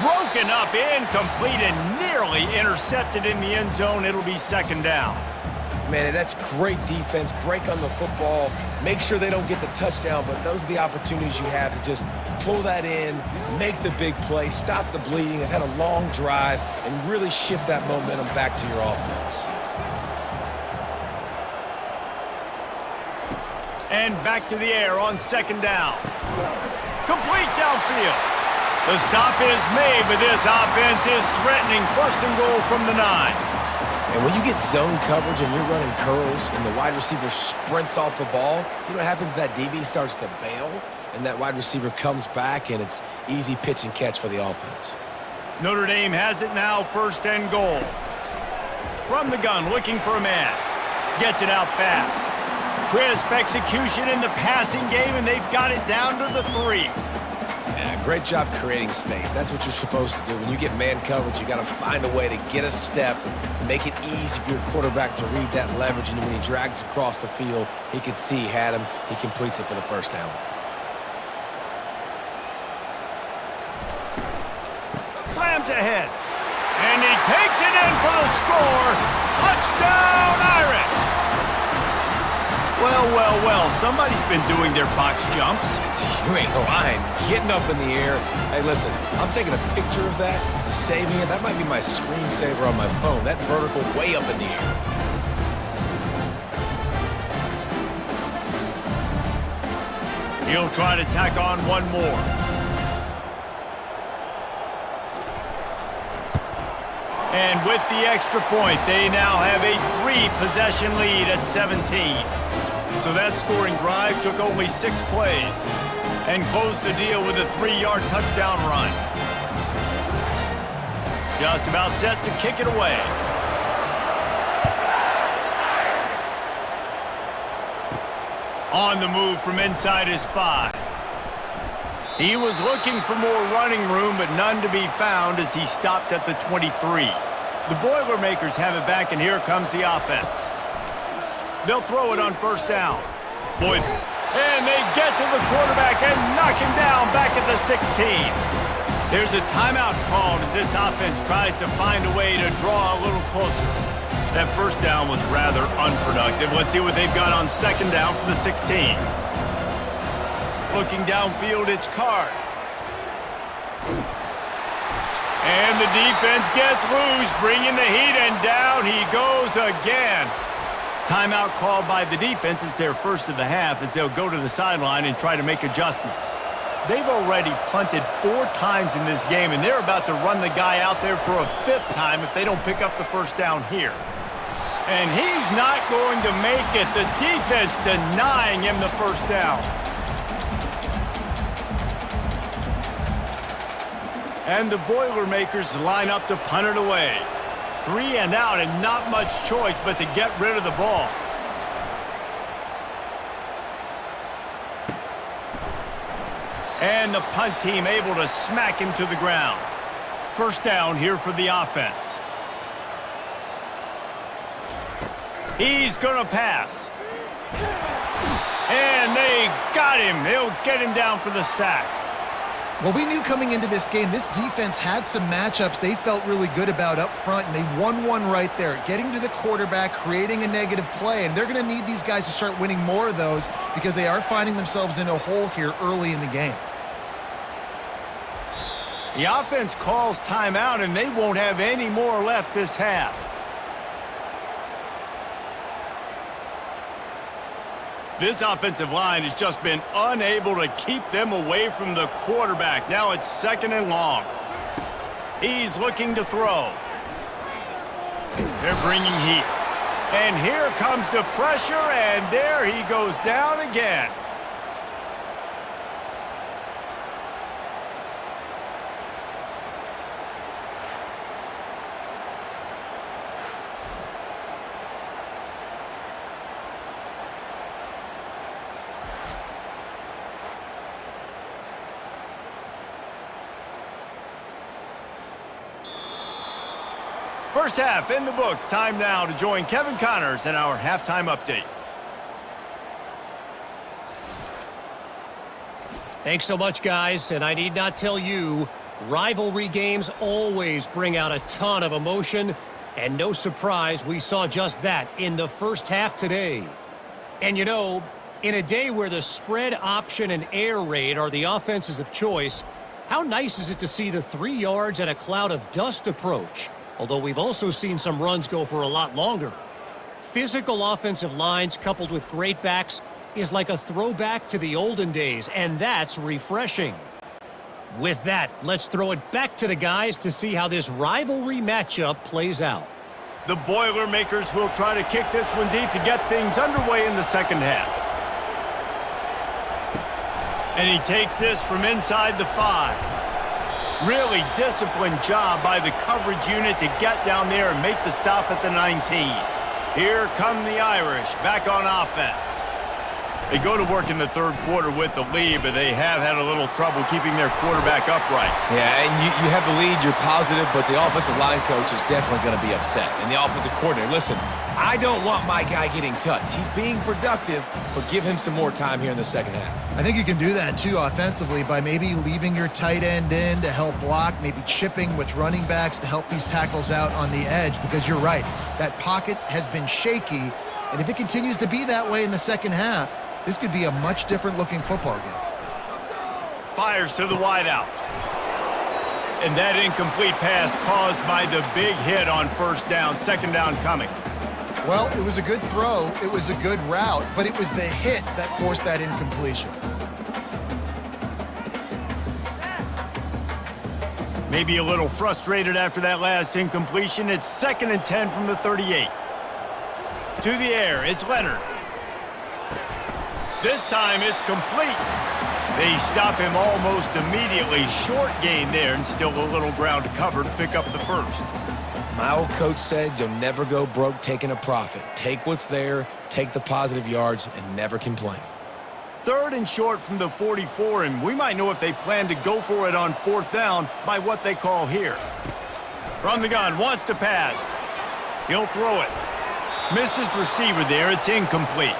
Broken up, incomplete, and nearly intercepted in the end zone. It'll be 2nd down. Man, that's great defense. Break on the football. Make sure they don't get the touchdown, but those are the opportunities you have to just pull that in, make the big play, stop the bleeding. They've had a long drive and really shift that momentum back to your offense. And back to the air on 2nd down. Complete downfield. The stop is made, but this offense is threatening. 1st and goal from the 9. And when you get zone coverage and you're running curls and the wide receiver sprints off the ball, you know what happens? That DB starts to bail, and that wide receiver comes back, and it's easy pitch and catch for the offense. Notre Dame has it now, 1st and goal. From the gun, looking for a man. Gets it out fast. Crisp execution in the passing game, and they've got it down to the 3. Yeah, great job creating space. That's what you're supposed to do. When you get man coverage, you got to find a way to get a step, make it easy for your quarterback to read that leverage, and when he drags across the field, he can see he had him. He completes it for the 1st down. Slams ahead. And he takes it in for the score. Touchdown, Irish! Well, somebody's been doing their box jumps. You ain't lying. Getting up in the air. Hey, listen, I'm taking a picture of that, saving it. That might be my screensaver on my phone. That vertical way up in the air. He'll try to tack on one more. And with the extra point, they now have a 3-possession lead at 17. So that scoring drive took only 6 plays and closed the deal with a 3-yard touchdown run. Just about set to kick it away. On the move from inside his 5. He was looking for more running room, but none to be found as he stopped at the 23. The Boilermakers have it back, and here comes the offense. They'll throw it on 1st down. Boyd, and they get to the quarterback and knock him down back at the 16. There's a timeout called as this offense tries to find a way to draw a little closer. That 1st down was rather unproductive. Let's see what they've got on 2nd down from the 16. Looking downfield, it's Card. And the defense gets loose, bringing the heat, and down he goes again. Timeout called by the defense. It's their 1st of the half as they'll go to the sideline and try to make adjustments. They've already punted 4 times in this game, and they're about to run the guy out there for a 5th time if they don't pick up the 1st down here. And he's not going to make it. The defense denying him the 1st down. And the Boilermakers line up to punt it away. 3 and out, and not much choice but to get rid of the ball. And the punt team able to smack him to the ground. 1st down here for the offense. He's going to pass. And they got him. They'll get him down for the sack. Well, we knew coming into this game, this defense had some matchups they felt really good about up front, and they won one right there, getting to the quarterback, creating a negative play, and they're going to need these guys to start winning more of those because they are finding themselves in a hole here early in the game. The offense calls timeout, and they won't have any more left this half. This offensive line has just been unable to keep them away from the quarterback. Now it's 2nd and long. He's looking to throw. They're bringing heat. And here comes the pressure, and there he goes down again. First half in the books. Time now to join Kevin Connors in our halftime update. Thanks so much, guys. And I need not tell you, rivalry games always bring out a ton of emotion. And no surprise, we saw just that in the first half today. And you know, in a day where the spread option and air raid are the offenses of choice, how nice is it to see the 3 yards and a cloud of dust approach? Although we've also seen some runs go for a lot longer. Physical offensive lines coupled with great backs is like a throwback to the olden days, and that's refreshing. With that, let's throw it back to the guys to see how this rivalry matchup plays out. The Boilermakers will try to kick this one deep to get things underway in the second half. And he takes this from inside the 5. Really disciplined job by the coverage unit to get down there and make the stop at the 19. Here come the Irish back on offense. They go to work in the third quarter with the lead, but they have had a little trouble keeping their quarterback upright. Yeah, and you have the lead, you're positive, but the offensive line coach is definitely going to be upset. And the offensive coordinator, listen, I don't want my guy getting touched. He's being productive, but give him some more time here in the second half. I think you can do that, too, offensively, by maybe leaving your tight end in to help block, maybe chipping with running backs to help these tackles out on the edge, because you're right, that pocket has been shaky, and if it continues to be that way in the second half, this could be a much different-looking football game. Fires to the wideout. And that incomplete pass caused by the big hit on first down, second down coming. Well, it was a good throw, it was a good route, but it was the hit that forced that incompletion. Maybe a little frustrated after that last incompletion. It's 2nd and 10 from the 38. To the air, it's Leonard. This time it's complete. They stop him almost immediately. Short gain there, and still a little ground to cover to pick up the first. My old coach said you'll never go broke taking a profit. Take what's there, take the positive yards, and never complain. 3rd and short from the 44, and we might know if they plan to go for it on 4th down by what they call here. From the gun, wants to pass. He'll throw it. Missed his receiver there. It's incomplete.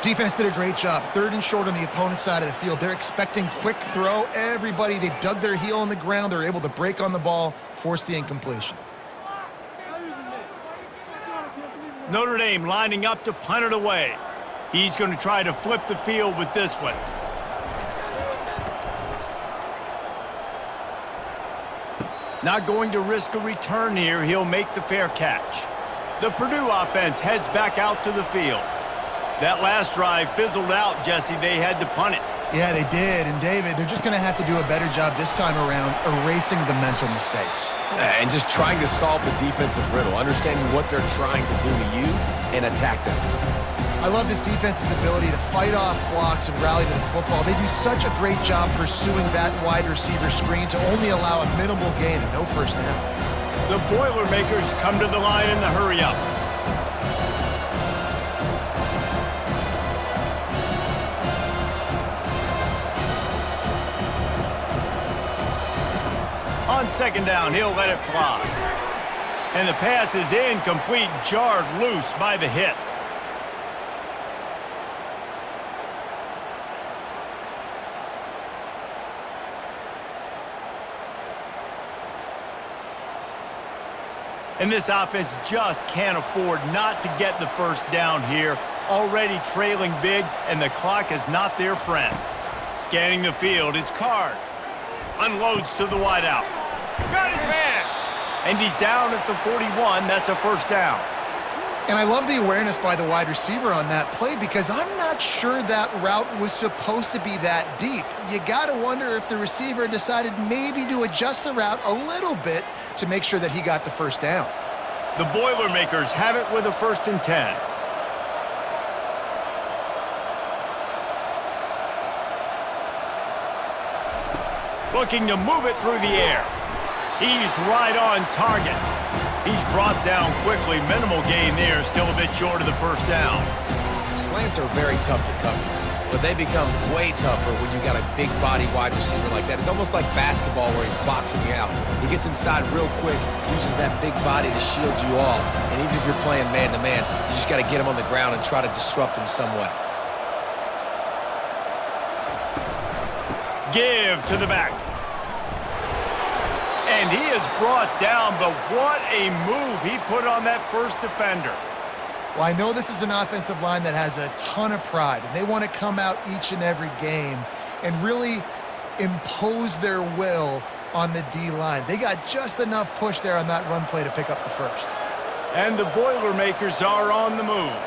Defense did a great job. 3rd and short on the opponent's side of the field. They're expecting quick throw. Everybody, they dug their heel on the ground. They're able to break on the ball, force the incompletion. Notre Dame lining up to punt it away. He's going to try to flip the field with this one. Not going to risk a return here. He'll make the fair catch. The Purdue offense heads back out to the field. That last drive fizzled out, Jesse. They had to punt it. Yeah, they did. And, David, they're just going to have to do a better job this time around erasing the mental mistakes. And just trying to solve the defensive riddle, understanding what they're trying to do to you and attack them. I love this defense's ability to fight off blocks and rally to the football. They do such a great job pursuing that wide receiver screen to only allow a minimal gain and no first down. The Boilermakers come to the line in the hurry-up. On 2nd down, he'll let it fly. And the pass is incomplete, jarred loose by the hit. And this offense just can't afford not to get the first down here. Already trailing big, and the clock is not their friend. Scanning the field, it's Card. Unloads to the wideout. Got his man! And he's down at the 41. That's a first down. And I love the awareness by the wide receiver on that play because I'm not sure that route was supposed to be that deep. You got to wonder if the receiver decided maybe to adjust the route a little bit to make sure that he got the first down. The Boilermakers have it with a 1st and 10. Looking to move it through the air. He's right on target. He's brought down quickly. Minimal gain there, still a bit short of the first down. Slants are very tough to cover, but they become way tougher when you got a big body wide receiver like that. It's almost like basketball where he's boxing you out. He gets inside real quick, uses that big body to shield you off, and even if you're playing man-to-man, you just got to get him on the ground and try to disrupt him some way. Give to the back. And he is brought down, but what a move he put on that first defender. Well, I know this is an offensive line that has a ton of pride, and they want to come out each and every game and really impose their will on the D-line. They got just enough push there on that run play to pick up the first. And the Boilermakers are on the move.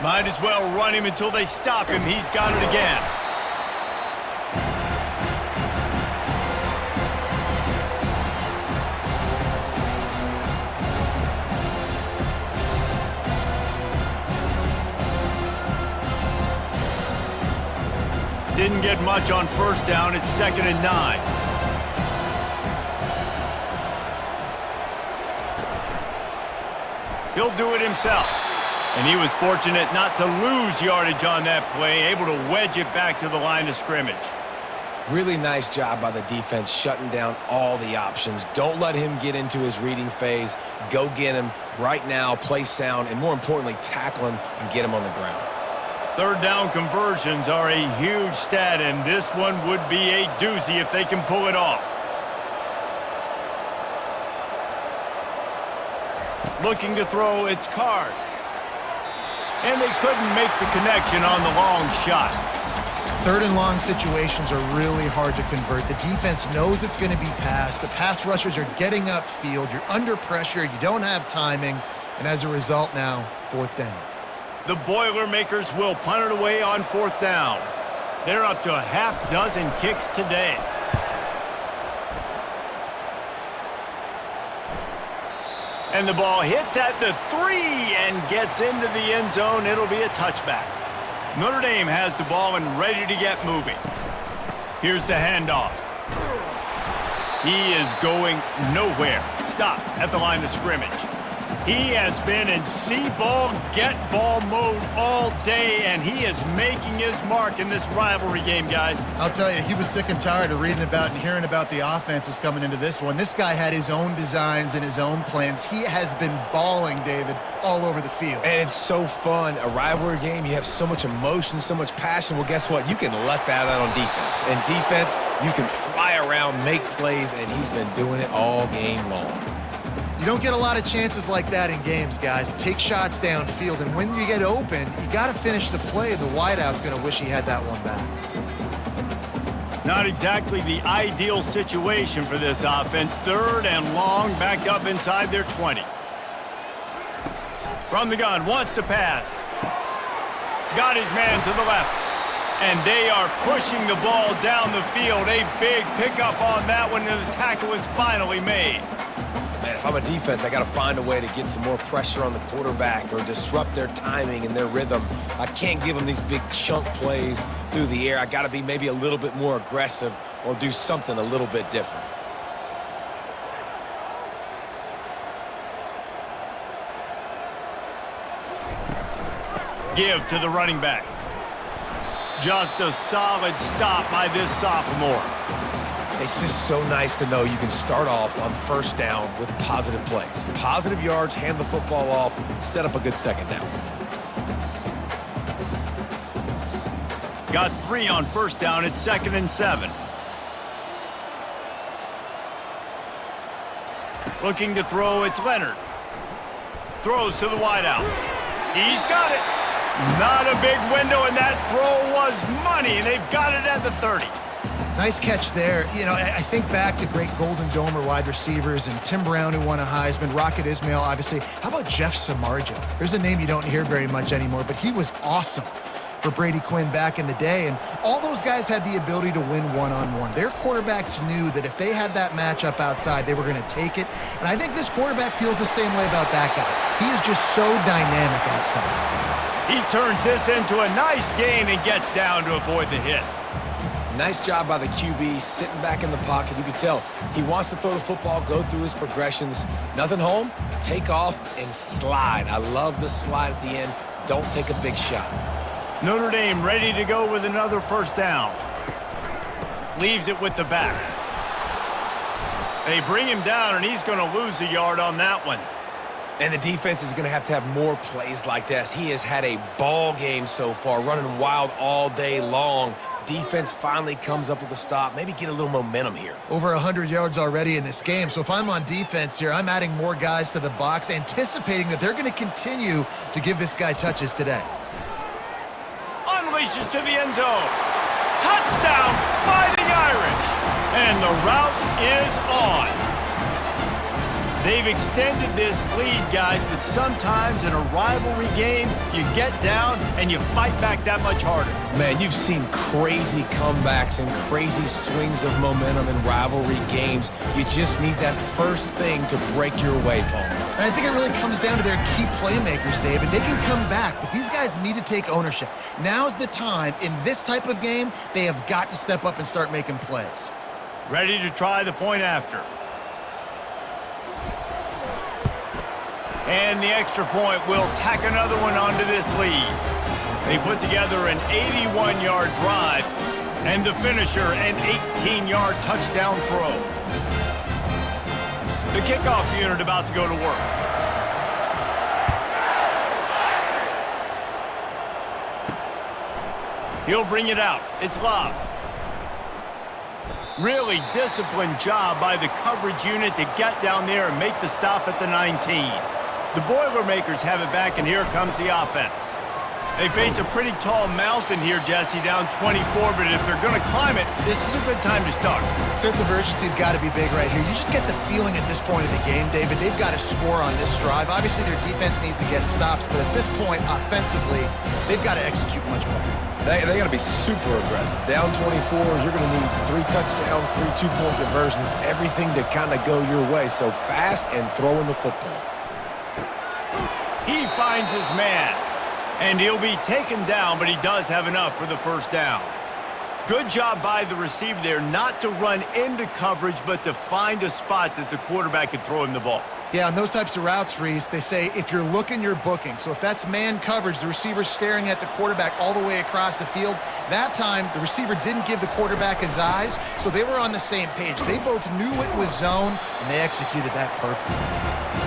Might as well run him until they stop him. He's got it again. Didn't get much on first down. It's 2nd and 9. He'll do it himself. And he was fortunate not to lose yardage on that play, able to wedge it back to the line of scrimmage. Really nice job by the defense shutting down all the options. Don't let him get into his reading phase. Go get him right now, play sound, and more importantly, tackle him and get him on the ground. 3rd down conversions are a huge stat, and this one would be a doozy if they can pull it off. Looking to throw, it's Card. And they couldn't make the connection on the long shot. 3rd and long situations are really hard to convert. The defense knows it's going to be passed. The pass rushers are getting upfield. You're under pressure. You don't have timing. And as a result now, 4th down. The Boilermakers will punt it away on 4th down. They're up to a half dozen kicks today. And the ball hits at the 3 and gets into the end zone. It'll be a touchback. Notre Dame has the ball and ready to get moving. Here's the handoff. He is going nowhere. Stop at the line of scrimmage. He has been in see-ball, get-ball mode all day, and he is making his mark in this rivalry game, guys. I'll tell you, he was sick and tired of reading about and hearing about the offenses coming into this one. This guy had his own designs and his own plans. He has been balling, David, all over the field. And it's so fun. A rivalry game, you have so much emotion, so much passion. Well, guess what? You can let that out on defense. And defense, you can fly around, make plays, and he's been doing it all game long. You don't get a lot of chances like that in games, guys. Take shots downfield, and when you get open, you got to finish the play. The wideout's going to wish he had that one back. Not exactly the ideal situation for this offense. 3rd and long, backed up inside their 20. From the gun, wants to pass. Got his man to the left. And they are pushing the ball down the field. A big pickup on that one, and the tackle is finally made. Man, if I'm a defense, I got to find a way to get some more pressure on the quarterback or disrupt their timing and their rhythm. I can't give them these big chunk plays through the air. I got to be maybe a little bit more aggressive or do something a little bit different. Give to the running back. Just a solid stop by this sophomore. It's just so nice to know you can start off on 1st down with positive plays. Positive yards, hand the football off, set up a good 2nd down. Got 3 on 1st down. It's 2nd and 7. Looking to throw, it's Leonard. Throws to the wideout. He's got it. Not a big window, and that throw was money, and they've got it at the 30. Nice catch there. You know, I think back to great Golden Domer wide receivers and Tim Brown, who won a Heisman, Rocket Ismail, obviously. How about Jeff Samardzija? There's a name you don't hear very much anymore, but he was awesome for Brady Quinn back in the day, and all those guys had the ability to win one-on-one. Their quarterbacks knew that if they had that matchup outside, they were going to take it, and I think this quarterback feels the same way about that guy. He is just so dynamic outside. He turns this into a nice gain and gets down to avoid the hit. Nice job by the QB, sitting back in the pocket. You can tell he wants to throw the football, go through his progressions. Nothing home, take off and slide. I love the slide at the end. Don't take a big shot. Notre Dame ready to go with another first down. Leaves it with the back. They bring him down, and he's going to lose a yard on that one. And the defense is going to have more plays like this. He has had a ball game so far, running wild all day long. Defense finally comes up with a stop. Maybe get a little momentum here. Over 100 yards already in this game. So if I'm on defense here, I'm adding more guys to the box, anticipating that they're going to continue to give this guy touches today. Unleashes to the end zone. Touchdown, Fighting Irish. And the route is on. They've extended this lead, guys, but sometimes in a rivalry game, you get down and you fight back that much harder. Man, you've seen crazy comebacks and crazy swings of momentum in rivalry games. You just need that first thing to break your way, Palmer. And I think it really comes down to their key playmakers, David. They can come back, but these guys need to take ownership. Now's the time. In this type of game, they have got to step up and start making plays. Ready to try the point after. And the extra point will tack another one onto this lead. They put together an 81-yard drive, and the finisher, an 18-yard touchdown throw. The kickoff unit about to go to work. He'll bring it out. It's Love. Really disciplined job by the coverage unit to get down there and make the stop at the 19. The Boilermakers have it back, and here comes the offense. They face a pretty tall mountain here, Jesse, down 24, but if they're going to climb it, this is a good time to start. Sense of urgency's got to be big right here. You just get the feeling at this point of the game, David, they've got to score on this drive. Obviously, their defense needs to get stops, but at this point, offensively, they've got to execute much better. They got to be super aggressive. Down 24, you're going to need 3 touchdowns, 3 two-point conversions, everything to kind of go your way. So fast and throwing the football. He finds his man, and he'll be taken down, but he does have enough for the first down. Good job by the receiver there not to run into coverage, but to find a spot that the quarterback could throw him the ball. Yeah, on those types of routes, Reese, they say if you're looking, you're booking. So if that's man coverage, the receiver's staring at the quarterback all the way across the field. That time, the receiver didn't give the quarterback his eyes, so they were on the same page. They both knew it was zone, and they executed that perfectly.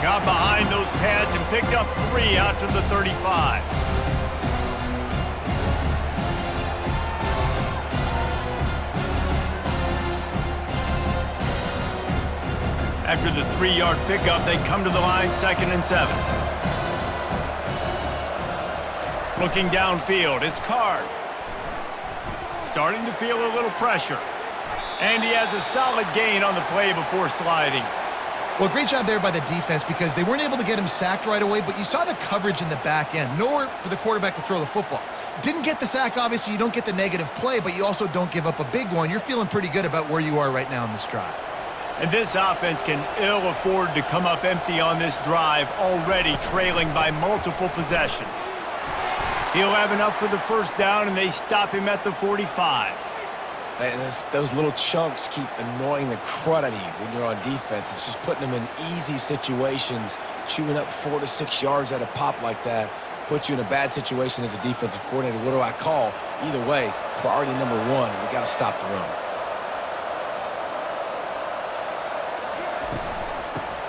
Got behind those pads and picked up 3 out to the 35. After the 3-yard pickup, they come to the line, 2nd and 7. Looking downfield, it's Card. Starting to feel a little pressure. And he has a solid gain on the play before sliding. Well, great job there by the defense because they weren't able to get him sacked right away, but you saw the coverage in the back end. Nowhere for the quarterback to throw the football. Didn't get the sack, obviously. You don't get the negative play, but you also don't give up a big one. You're feeling pretty good about where you are right now in this drive. And this offense can ill afford to come up empty on this drive, already trailing by multiple possessions. He'll have enough for the first down, and they stop him at the 45. And those little chunks keep annoying the crud out of you when you're on defense. It's just putting them in easy situations, chewing up 4 to 6 yards at a pop like that. Put you in a bad situation as a defensive coordinator. What do I call? Either way, priority number 1, we got to stop the run.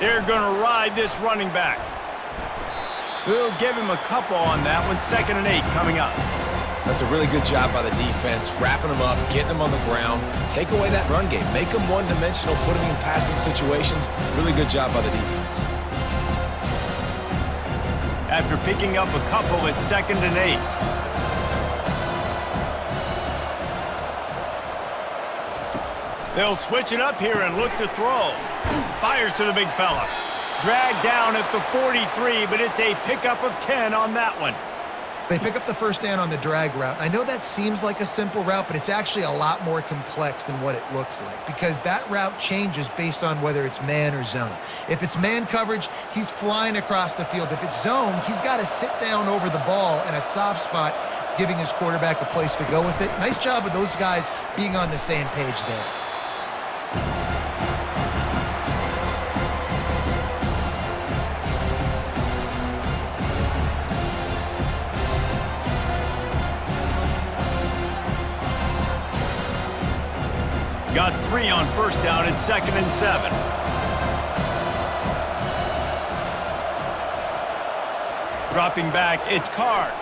They're going to ride this running back. We'll give him a couple on that one. 2nd and 8 coming up. That's a really good job by the defense, wrapping them up, getting them on the ground. Take away that run game. Make them one-dimensional, put them in passing situations. Really good job by the defense. After picking up a couple, it's 2nd and 8. They'll switch it up here and look to throw. Fires to the big fella. Dragged down at the 43, but it's a pickup of 10 on that one. They pick up the first down on the drag route. I know that seems like a simple route, but it's actually a lot more complex than what it looks like because that route changes based on whether it's man or zone. If it's man coverage, he's flying across the field. If it's zone, he's got to sit down over the ball in a soft spot, giving his quarterback a place to go with it. Nice job of those guys being on the same page there. Got 3 on first down at 2nd and 7. Dropping back, it's Card.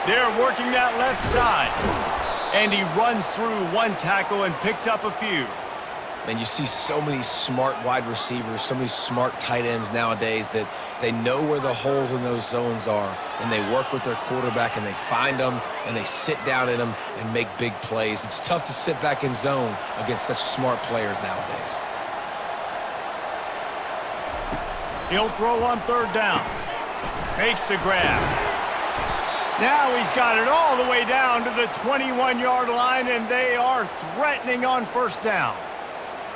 They're working that left side. And he runs through one tackle and picks up a few. And you see so many smart wide receivers, so many smart tight ends nowadays that they know where the holes in those zones are, and they work with their quarterback, and they find them, and they sit down in them and make big plays. It's tough to sit back in zone against such smart players nowadays. He'll throw on 3rd down. Makes the grab. Now he's got it all the way down to the 21-yard line, and they are threatening on 1st down.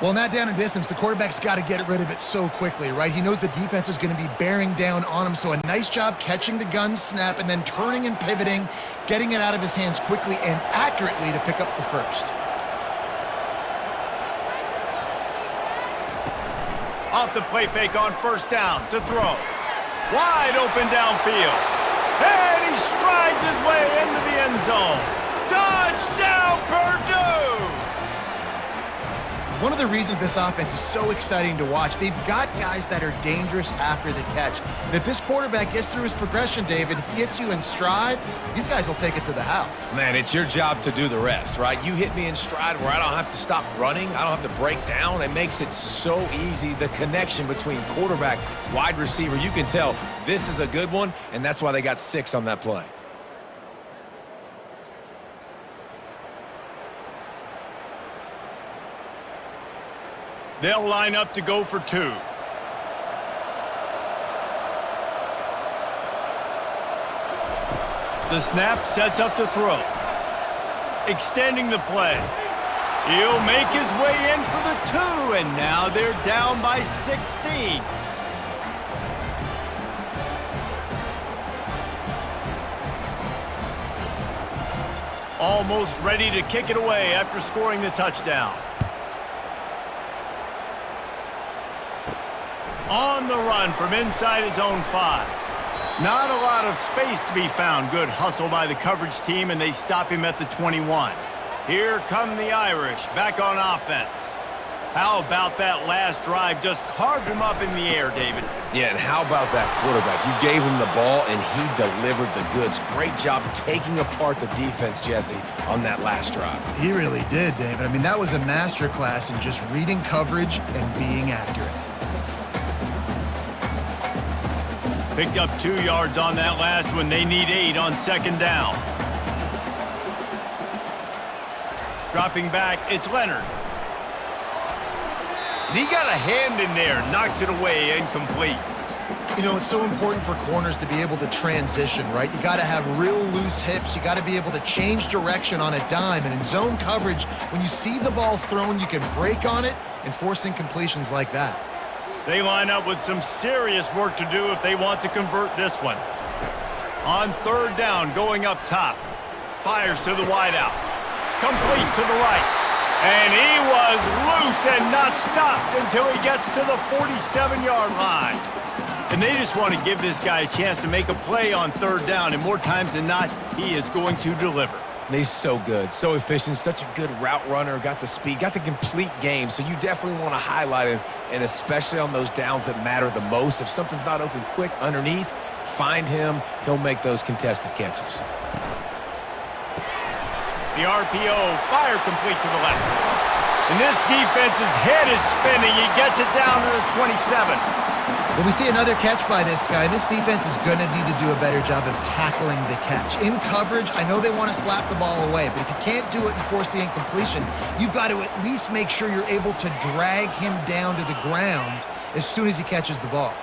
Well, not down in distance, the quarterback's got to get rid of it so quickly, right? He knows the defense is going to be bearing down on him, so a nice job catching the gun snap and then turning and pivoting, getting it out of his hands quickly and accurately to pick up the first. Off the play fake on 1st down to throw. Wide open downfield. And he strides his way into the end zone. Touchdown, Purdue! One of the reasons this offense is so exciting to watch, they've got guys that are dangerous after the catch. And if this quarterback gets through his progression, David, he hits you in stride, these guys will take it to the house. Man, it's your job to do the rest, right? You hit me in stride where I don't have to stop running. I don't have to break down. It makes it so easy. The connection between quarterback, wide receiver, you can tell this is a good one, and that's why they got 6 on that play. They'll line up to go for 2. The snap sets up the throw. Extending the play. He'll make his way in for the 2, and now they're down by 16. Almost ready to kick it away after scoring the touchdown. On the run from inside his own 5. Not a lot of space to be found. Good hustle by the coverage team, and they stop him at the 21. Here come the Irish, back on offense. How about that last drive? Just carved him up in the air, David. Yeah, and how about that quarterback? You gave him the ball, and he delivered the goods. Great job taking apart the defense, Jesse, on that last drive. He really did, David. I mean, that was a masterclass in just reading coverage and being accurate. Picked up 2 yards on that last one. They need 8 on 2nd down. Dropping back, it's Leonard. And he got a hand in there, knocks it away, incomplete. You know, it's so important for corners to be able to transition, right? You got to have real loose hips. You got to be able to change direction on a dime. And in zone coverage, when you see the ball thrown, you can break on it and force incompletions like that. They line up with some serious work to do if they want to convert this one. On 3rd down, going up top. Fires to the wideout. Complete to the right. And he was loose and not stopped until he gets to the 47-yard line. And they just want to give this guy a chance to make a play on 3rd down, and more times than not, he is going to deliver. He's so good, so efficient, such a good route runner, got the speed, got the complete game, so you definitely want to highlight him, and especially on those downs that matter the most. If something's not open quick underneath, find him. He'll make those contested catches. The RPO, fire complete to the left. And this defense's head is spinning. He gets it down to the 27. When we see another catch by this guy, this defense is going to need to do a better job of tackling the catch. In coverage, I know they want to slap the ball away, but if you can't do it and force the incompletion, you've got to at least make sure you're able to drag him down to the ground as soon as he catches the ball.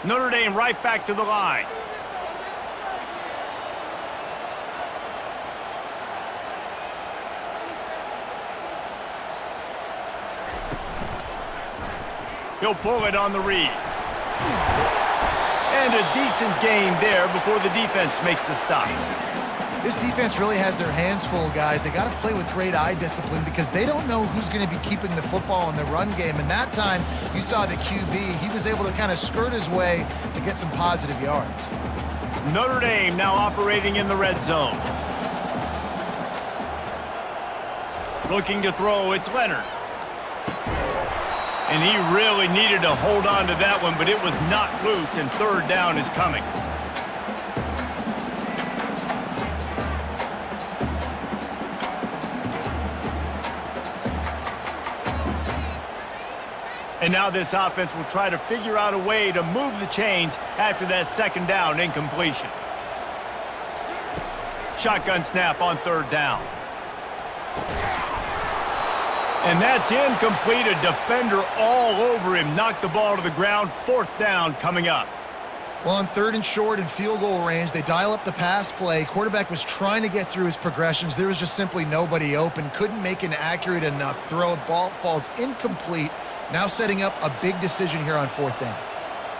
Notre Dame right back to the line. He'll pull it on the read. And a decent gain there before the defense makes the stop. This defense really has their hands full, guys. They got to play with great eye discipline because they don't know who's going to be keeping the football in the run game. And that time, you saw the QB. He was able to kind of skirt his way to get some positive yards. Notre Dame now operating in the red zone. Looking to throw, it's Leonard. And he really needed to hold on to that one, but it was not loose, and third down is coming. And now this offense will try to figure out a way to move the chains after that second down incompletion. Shotgun snap on third down. And that's incomplete. A defender all over him. Knocked the ball to the ground. Fourth down coming up. Well, on third and short and field goal range, they dial up the pass play. Quarterback was trying to get through his progressions. There was just simply nobody open. Couldn't make an accurate enough throw. Ball falls incomplete. Now setting up a big decision here on fourth down.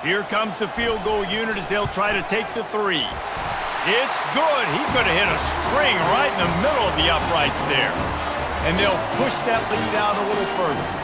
Here comes the field goal unit as they'll try to take the three. It's good. He could have hit a string right in the middle of the uprights there. And they'll push that lead out a little further.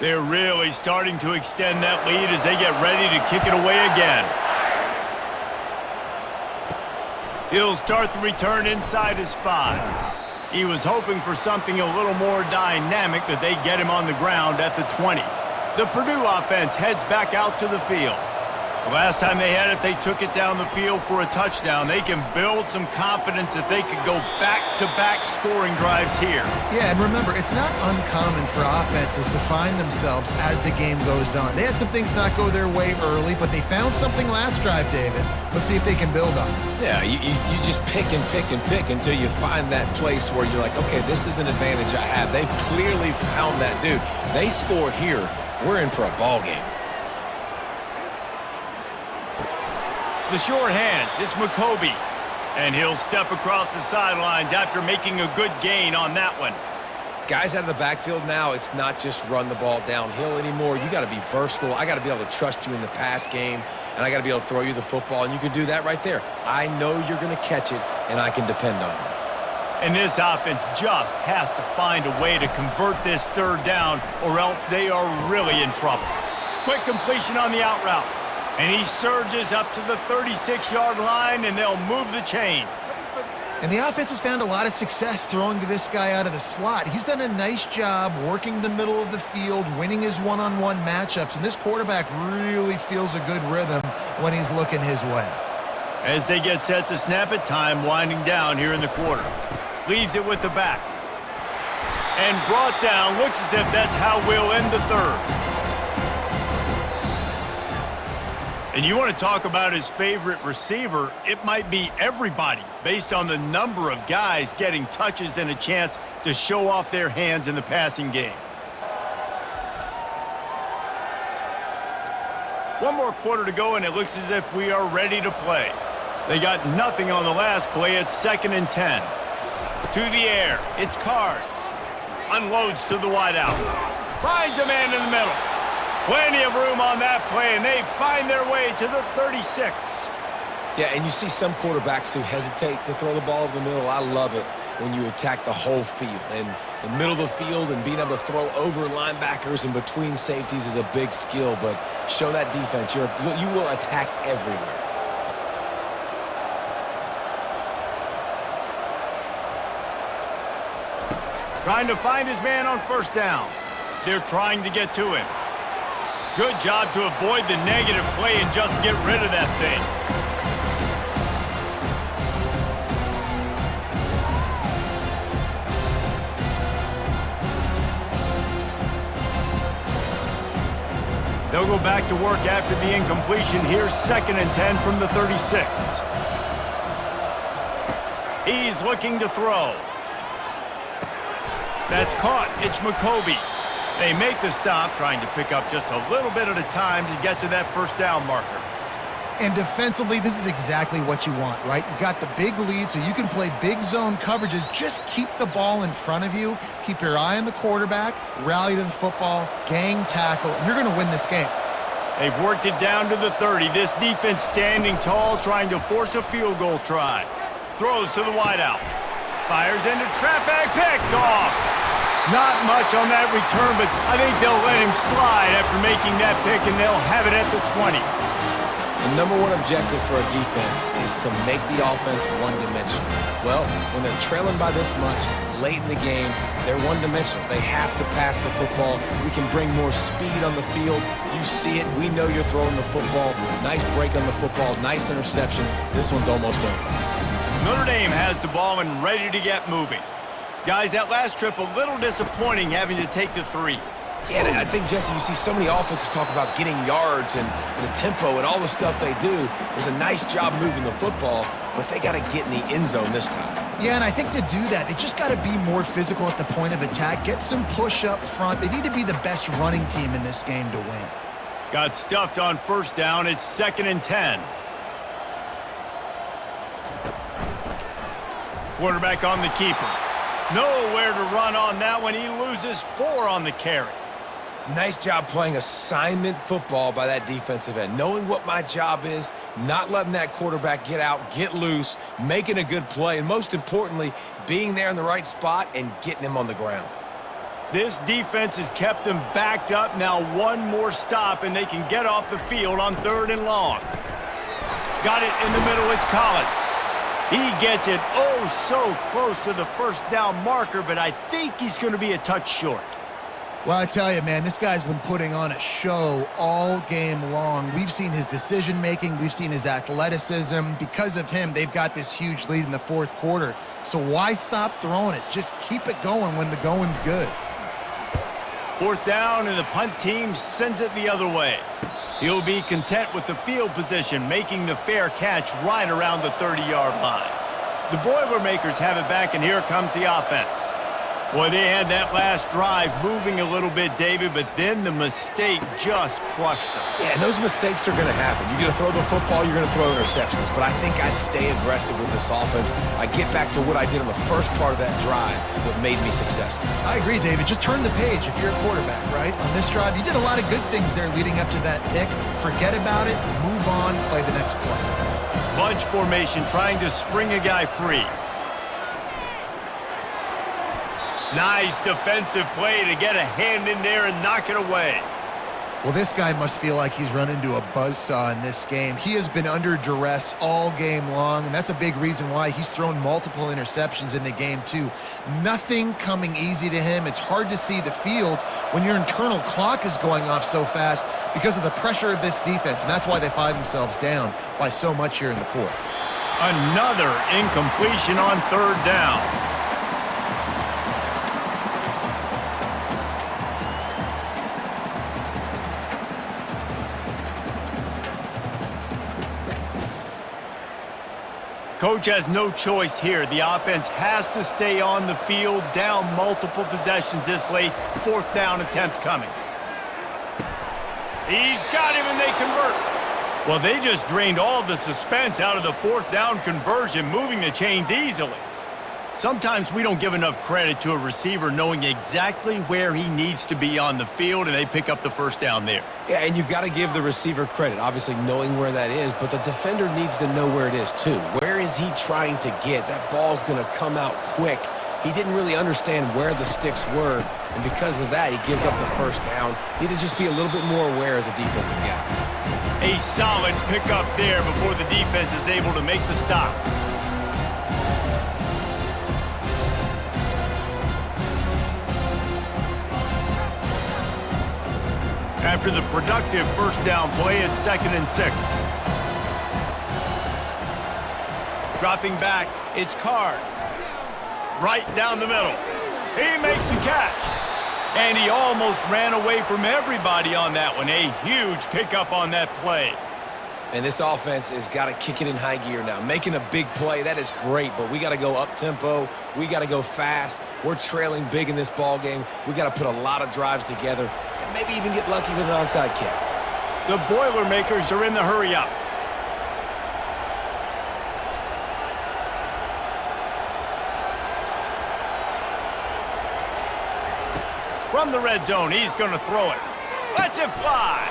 They're really starting to extend that lead as they get ready to kick it away again. He'll start the return inside his 5. He was hoping for something a little more dynamic, but they get him on the ground at the 20. The Purdue offense heads back out to the field. The last time they had it, they took it down the field for a touchdown. They can build some confidence that they could go back-to-back scoring drives here. Yeah, and remember, it's not uncommon for offenses to find themselves as the game goes on. They had some things not go their way early, but they found something last drive, David. Let's see if they can build on it. Yeah, you just pick and pick and pick until you find that place where you're like, okay, this is an advantage I have. They've clearly found that dude. They score here, we're in for a ball game. The short hands, it's McCoby. And he'll step across the sidelines after making a good gain on that one. Guys out of the backfield now, it's not just run the ball downhill anymore. You got to be versatile. I got to be able to trust you in the pass game, and I got to be able to throw you the football, and you can do that right there. I know you're going to catch it, and I can depend on you. And this offense just has to find a way to convert this third down, or else they are really in trouble. Quick completion on the out route. And he surges up to the 36-yard line, and they'll move the chains. And the offense has found a lot of success throwing to this guy out of the slot. He's done a nice job working the middle of the field, winning his one-on-one matchups, and this quarterback really feels a good rhythm when he's looking his way. As they get set to snap it, time winding down here in the quarter. Leaves it with the back. And brought down. Looks as if that's how we'll end the third. And you want to talk about his favorite receiver, it might be everybody based on the number of guys getting touches and a chance to show off their hands in the passing game. One more quarter to go, and it looks as if we are ready to play. They got nothing on the last play. It's 2nd and 10. To the air. It's Card. Unloads to the wideout. Finds a man in the middle. Plenty of room on that play, and they find their way to the 36. Yeah, and you see some quarterbacks who hesitate to throw the ball over the middle. I love it. when you attack the whole field. And the middle of the field and being able to throw over linebackers and between safeties is a big skill, but show that defense. You will attack everywhere. Trying to find his man on first down. They're trying to get to him. Good job to avoid the negative play and just get rid of that thing. They'll go back to work after the incompletion. Here's 2nd and 10 from the 36. He's looking to throw. That's caught. It's McCoby. They make the stop, trying to pick up just a little bit at a time to get to that first down marker. And defensively, this is exactly what you want, right? You got the big lead, so you can play big zone coverages. Just keep the ball in front of you. Keep your eye on the quarterback. Rally to the football. Gang tackle. And you're going to win this game. They've worked it down to the 30. This defense standing tall, trying to force a field goal try. Throws to the wideout. Fires into traffic. Picked off. Not much on that return, but I think they'll let him slide after making that pick, and they'll have it at the 20. The number one objective for a defense is to make the offense one-dimensional. Well, when they're trailing by this much late in the game, they're one-dimensional. They have to pass the football. We can bring more speed on the field. You see it. We know you're throwing the football. Nice break on the football. Nice interception. This one's almost over. Notre Dame has the ball and ready to get moving. Guys, that last trip a little disappointing having to take the 3. Yeah, and I think, Jesse, you see so many offenses talk about getting yards and the tempo and all the stuff they do. It was a nice job moving the football, but they got to get in the end zone this time. Yeah, and I think to do that, they just got to be more physical at the point of attack. Get some push up front. They need to be the best running team in this game to win. Got stuffed on first down. It's 2nd and 10. Quarterback on the keeper. Nowhere to run on that one. He loses 4 on the carry. Nice job playing assignment football by that defensive end. Knowing what my job is, not letting that quarterback get out, get loose, making a good play, and most importantly, being there in the right spot and getting him on the ground. This defense has kept them backed up. Now one more stop, and they can get off the field on 3rd and long. Got it in the middle. It's Collins. He gets it oh so close to the first down marker, but I think he's going to be a touch short. Well, I tell you, man, this guy's been putting on a show all game long. We've seen his decision-making. We've seen his athleticism. Because of him, they've got this huge lead in the 4th quarter. So why stop throwing it? Just keep it going when the going's good. 4th down, and the punt team sends it the other way. He'll be content with the field position, making the fair catch right around the 30-yard line. The Boilermakers have it back, and here comes the offense. Boy, they had that last drive moving a little bit, David, but then the mistake just crushed them. Yeah, and those mistakes are going to happen. You're going to throw the football, you're going to throw interceptions, but I think I stay aggressive with this offense. I get back to what I did on the first part of that drive that made me successful. I agree, David. Just turn the page if you're a quarterback, right? On this drive, you did a lot of good things there leading up to that pick. Forget about it, move on, play the next play. Bunch formation, trying to spring a guy free. Nice defensive play to get a hand in there and knock it away. Well, this guy must feel like he's run into a buzzsaw in this game. He has been under duress all game long, and that's a big reason why he's thrown multiple interceptions in the game, too. Nothing coming easy to him. It's hard to see the field when your internal clock is going off so fast because of the pressure of this defense, and that's why they find themselves down by so much here in the 4th. Another incompletion on 3rd down. Coach has no choice here. The offense has to stay on the field, down multiple possessions this late. 4th down attempt coming. He's got him, and they convert. Well, they just drained all the suspense out of the 4th down conversion, moving the chains easily. Sometimes we don't give enough credit to a receiver knowing exactly where he needs to be on the field, and they pick up the first down there. Yeah, and you got to give the receiver credit, obviously knowing where that is, but the defender needs to know where it is too. Where is he trying to get? That ball's going to come out quick. He didn't really understand where the sticks were, and because of that, he gives up the first down. Need to just be a little bit more aware as a defensive guy. A solid pickup there before the defense is able to make the stop. After the productive first down play, it's 2nd and 6. Dropping back, it's Card. Right down the middle. He makes the catch. And he almost ran away from everybody on that one. A huge pickup on that play. And this offense has got to kick it in high gear now. Making a big play, that is great, but we got to go up-tempo. We got to go fast. We're trailing big in this ball game. We got to put a lot of drives together and maybe even get lucky with an onside kick. The Boilermakers are in the hurry-up. From the red zone, he's going to throw it. Lets it fly.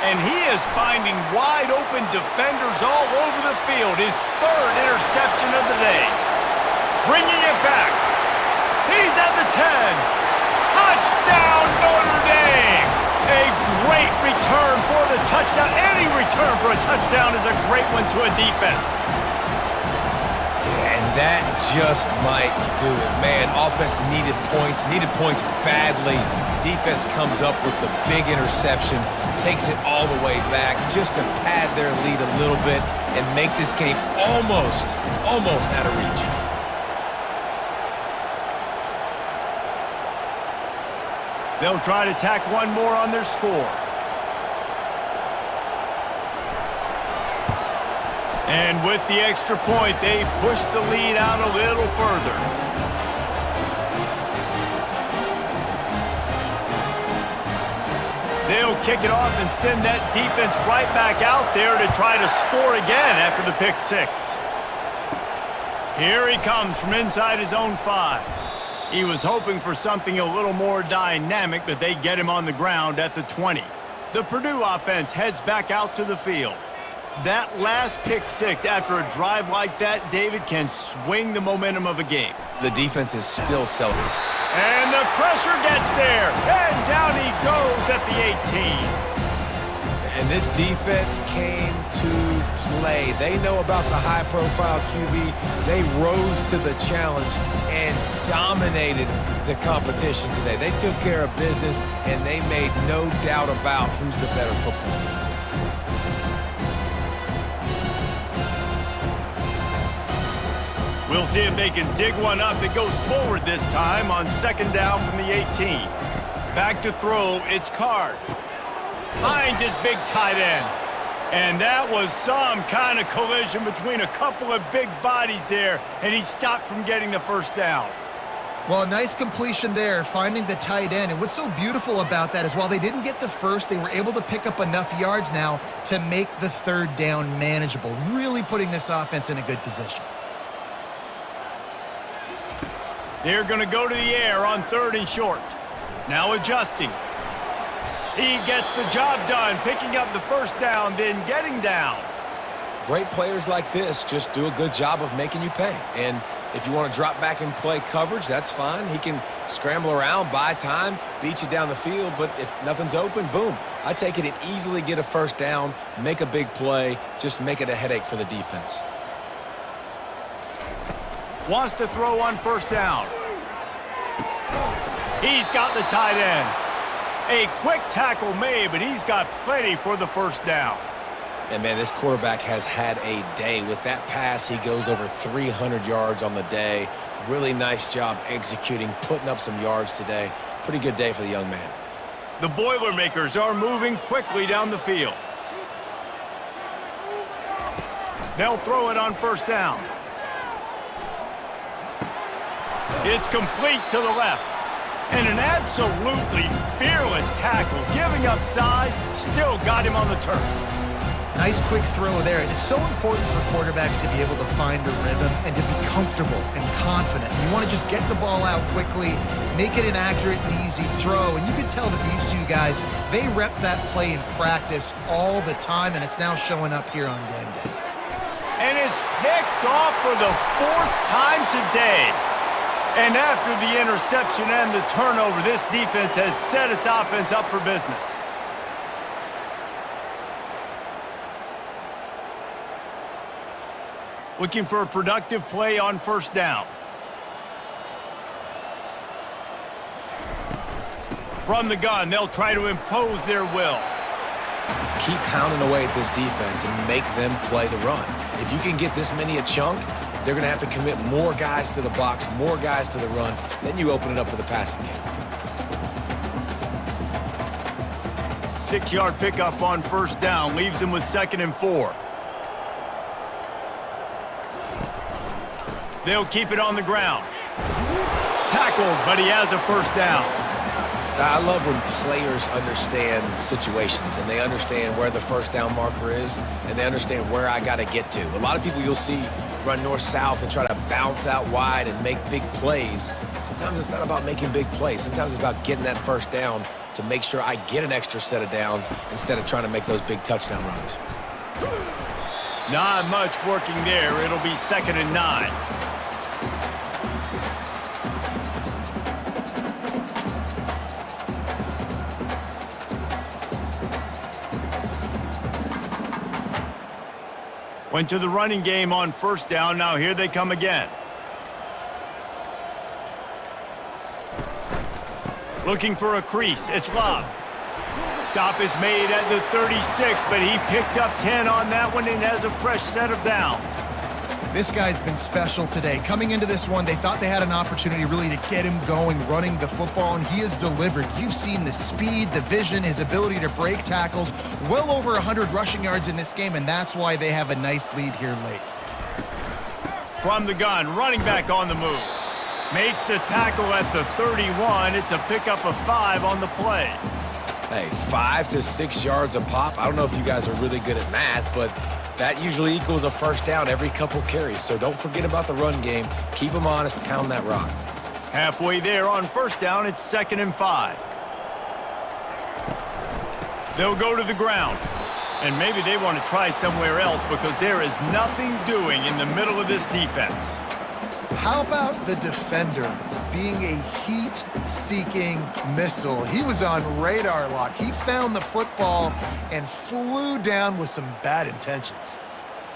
And he is finding wide-open defenders all over the field. His 3rd interception of the day. Bringing it back. He's at the 10. Touchdown, Notre Dame. A great return for the touchdown. Any return for a touchdown is a great one to a defense. And that just might do it. Man, offense needed points badly. Defense comes up with the big interception, takes it all the way back just to pad their lead a little bit and make this game almost out of reach. They'll try to tack one more on their score. And with the extra point, they push the lead out a little further. They'll kick it off and send that defense right back out there to try to score again after the pick 6. Here he comes from inside his own 5. He was hoping for something a little more dynamic, but they get him on the ground at the 20. The Purdue offense heads back out to the field. That last pick 6 after a drive like that, David, can swing the momentum of a game. The defense is still selling. And the pressure gets there, and down he goes at the 18. And this defense came to play. They know about the high-profile QB. They rose to the challenge and dominated the competition today. They took care of business, and they made no doubt about who's the better football team. We'll see if they can dig one up that goes forward this time on 2nd down from the 18. Back to throw, it's Card. Finds his big tight end. And that was some kind of collision between a couple of big bodies there, and he stopped from getting the first down. Well, nice completion there, finding the tight end. And what's so beautiful about that is while they didn't get the first, they were able to pick up enough yards now to make the 3rd down manageable, really putting this offense in a good position. They're going to go to the air on 3rd and short. Now adjusting. He gets the job done, picking up the first down, then getting down. Great players like this just do a good job of making you pay. And if you want to drop back and play coverage, that's fine. He can scramble around, buy time, beat you down the field. But if nothing's open, boom. I take it and easily get a first down, make a big play, just make it a headache for the defense. Wants to throw on 1st down. He's got the tight end. A quick tackle made, but he's got plenty for the 1st down. And, man, this quarterback has had a day. With that pass, he goes over 300 yards on the day. Really nice job executing, putting up some yards today. Pretty good day for the young man. The Boilermakers are moving quickly down the field. They'll throw it on 1st down. It's complete to the left. And an absolutely fearless tackle, giving up size, still got him on the turf. Nice quick throw there. And it's so important for quarterbacks to be able to find a rhythm and to be comfortable and confident. You want to just get the ball out quickly, make it an accurate and easy throw. And you can tell that these two guys, they rep that play in practice all the time, and it's now showing up here on game day. And it's picked off for the 4th time today. And after the interception and the turnover, this defense has set its offense up for business. Looking for a productive play on first down. From the gun, they'll try to impose their will. Keep pounding away at this defense and make them play the run. If you can get this many a chunk, they're going to have to commit more guys to the box, more guys to the run. Then you open it up for the passing game. 6-yard pickup on first down leaves them with 2nd and 4. They'll keep it on the ground. Tackled, but he has a first down. I love when players understand situations and they understand where the first down marker is and they understand where I got to get to. A lot of people you'll see run north-south and try to bounce out wide and make big plays. Sometimes it's not about making big plays. Sometimes it's about getting that first down to make sure I get an extra set of downs instead of trying to make those big touchdown runs. Not much working there. It'll be 2nd and 9. Went to the running game on first down. Now here they come again. Looking for a crease. It's Love. Stop is made at the 36, but he picked up 10 on that one and has a fresh set of downs. This guy's been special today. Coming into this one, they thought they had an opportunity really to get him going, running the football, and he has delivered. You've seen the speed, the vision, his ability to break tackles, well over 100 rushing yards in this game, and that's why they have a nice lead here late. From the gun, running back on the move. Makes the tackle at the 31. It's a pickup of 5 on the play. Hey, 5 to 6 yards a pop. I don't know if you guys are really good at math, but that usually equals a first down every couple carries. So don't forget about the run game. Keep them honest, pound that rock. Halfway there on first down, it's 2nd and 5. They'll go to the ground. And maybe they want to try somewhere else because there is nothing doing in the middle of this defense. How about the defender being a heat-seeking missile? He was on radar lock. He found the football and flew down with some bad intentions.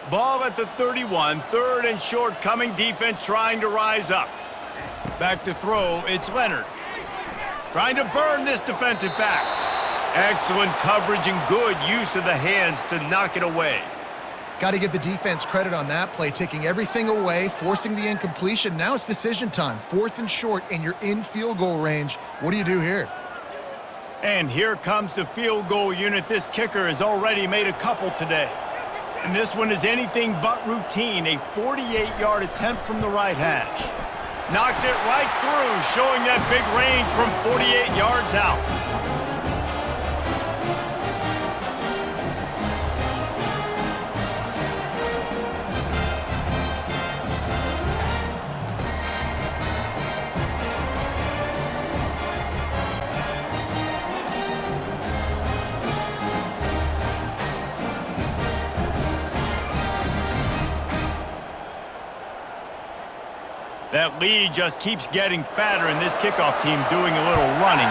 Ball at the 31, 3rd and short, coming defense trying to rise up. Back to throw, it's Leonard. Trying to burn this defensive back. Excellent coverage and good use of the hands to knock it away. Got to give the defense credit on that play, taking everything away, forcing the incompletion. Now it's decision time. 4th and short, and you're in field goal range. What do you do here? And here comes the field goal unit. This kicker has already made a couple today. And this one is anything but routine. A 48-yard attempt from the right hash. Knocked it right through, showing that big range from 48 yards out. That lead just keeps getting fatter, and this kickoff team doing a little running.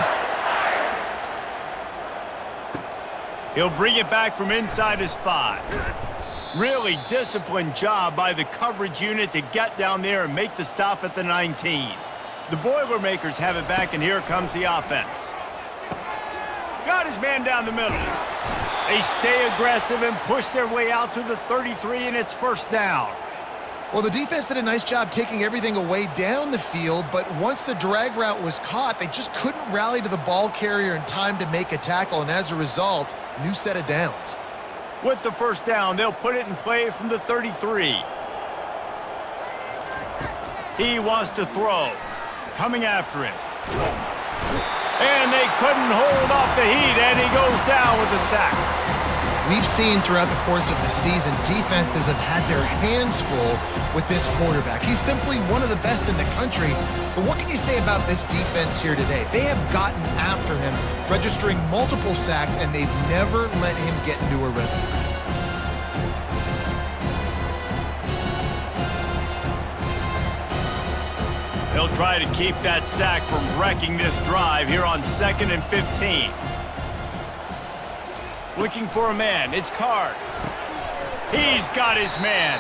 He'll bring it back from inside his 5. Really disciplined job by the coverage unit to get down there and make the stop at the 19. The Boilermakers have it back, and here comes the offense. Got his man down the middle. They stay aggressive and push their way out to the 33, and it's first down. Well, the defense did a nice job taking everything away down the field, but once the drag route was caught, they just couldn't rally to the ball carrier in time to make a tackle, and as a result, new set of downs. With the first down, they'll put it in play from the 33. He wants to throw. Coming after him. And they couldn't hold off the heat, and he goes down with a sack. We've seen throughout the course of the season, defenses have had their hands full with this quarterback. He's simply one of the best in the country. But what can you say about this defense here today? They have gotten after him, registering multiple sacks, and they've never let him get into a rhythm. They'll try to keep that sack from wrecking this drive here on 2nd and 15. Looking for a man. It's Card. He's got his man.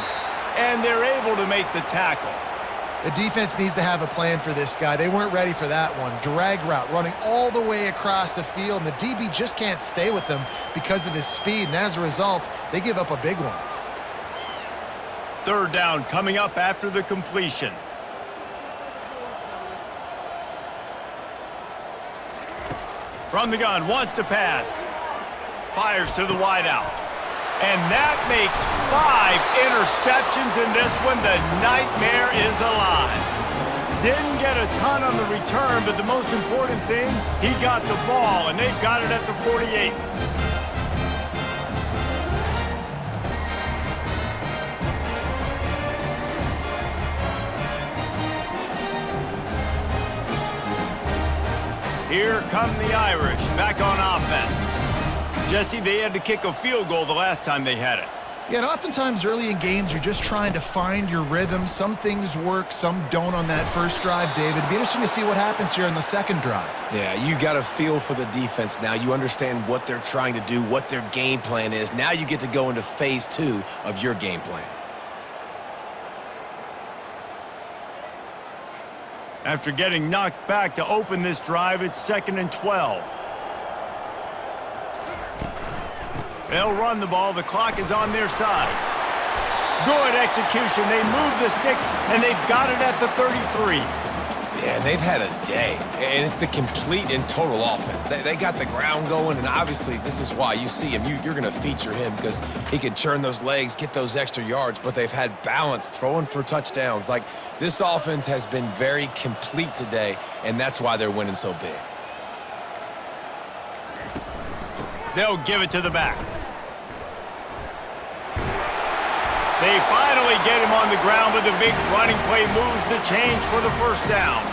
And they're able to make the tackle. The defense needs to have a plan for this guy. They weren't ready for that one. Drag route running all the way across the field, and the DB just can't stay with him because of his speed, and as a result, they give up a big one. 3rd down coming up after the completion. From the gun, wants to pass. Fires to the wideout. And that makes 5 interceptions in this one. The nightmare is alive. Didn't get a ton on the return, but the most important thing, he got the ball, and they've got it at the 48. Here come the Irish, back on offense. Jesse, they had to kick a field goal the last time they had it. Yeah, and oftentimes early in games, you're just trying to find your rhythm. Some things work, some don't on that first drive, David. It'd be interesting to see what happens here in the second drive. Yeah, you got a feel for the defense now. You understand what they're trying to do, what their game plan is. Now you get to go into phase 2 of your game plan. After getting knocked back to open this drive, it's 2nd and 12. They'll run the ball. The clock is on their side. Good execution. They move the sticks, and they've got it at the 33. Yeah, they've had a day, and it's the complete and total offense. They got the ground going, and obviously this is why you see him. You're going to feature him because he can churn those legs, get those extra yards, but they've had balance, throwing for touchdowns. Like, this offense has been very complete today, and that's why they're winning so big. They'll give it to the back. They finally get him on the ground, but the big running play moves the change for the first down.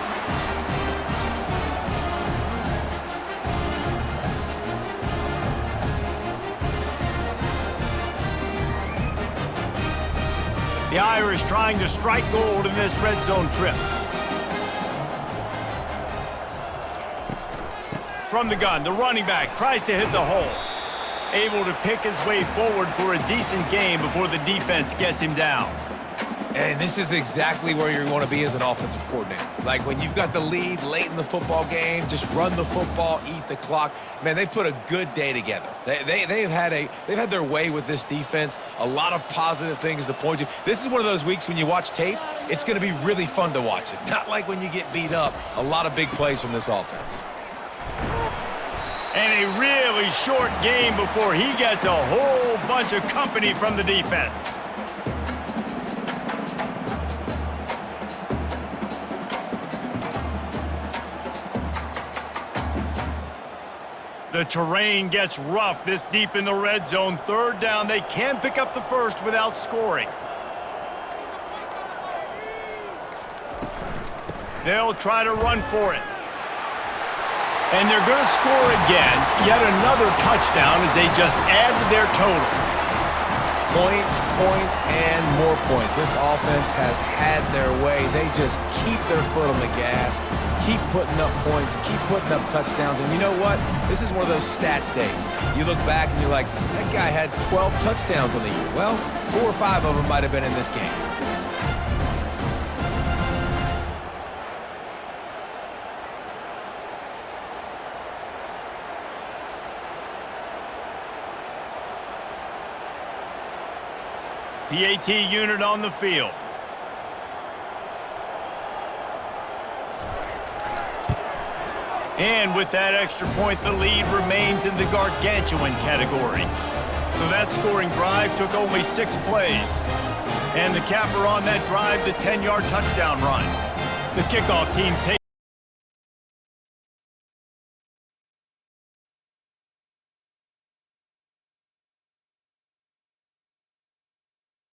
The Irish trying to strike gold in this red zone trip. From the gun, the running back tries to hit the hole. Able to pick his way forward for a decent game before the defense gets him down. And this is exactly where you want to be as an offensive coordinator. Like, when you've got the lead late in the football game, just run the football, eat the clock. Man, they've put a good day together. They've had their way with this defense. A lot of positive things to point to. This is one of those weeks when you watch tape, it's going to be really fun to watch it. Not like when you get beat up. A lot of big plays from this offense. And a really short game before he gets a whole bunch of company from the defense. The terrain gets rough this deep in the red zone. 3rd down, they can pick up the first without scoring. They'll try to run for it. And they're going to score again. Yet another touchdown as they just add to their total. Points, points, and more points. This offense has had their way. They just keep their foot on the gas, keep putting up points, keep putting up touchdowns. And you know what? This is one of those stats days. You look back and you're like, that guy had 12 touchdowns on the year. Well, 4 or 5 of them might have been in this game. PAT unit on the field. And with that extra point, the lead remains in the gargantuan category. So that scoring drive took only 6 plays. And the capper on that drive, the 10-yard touchdown run. The kickoff team takes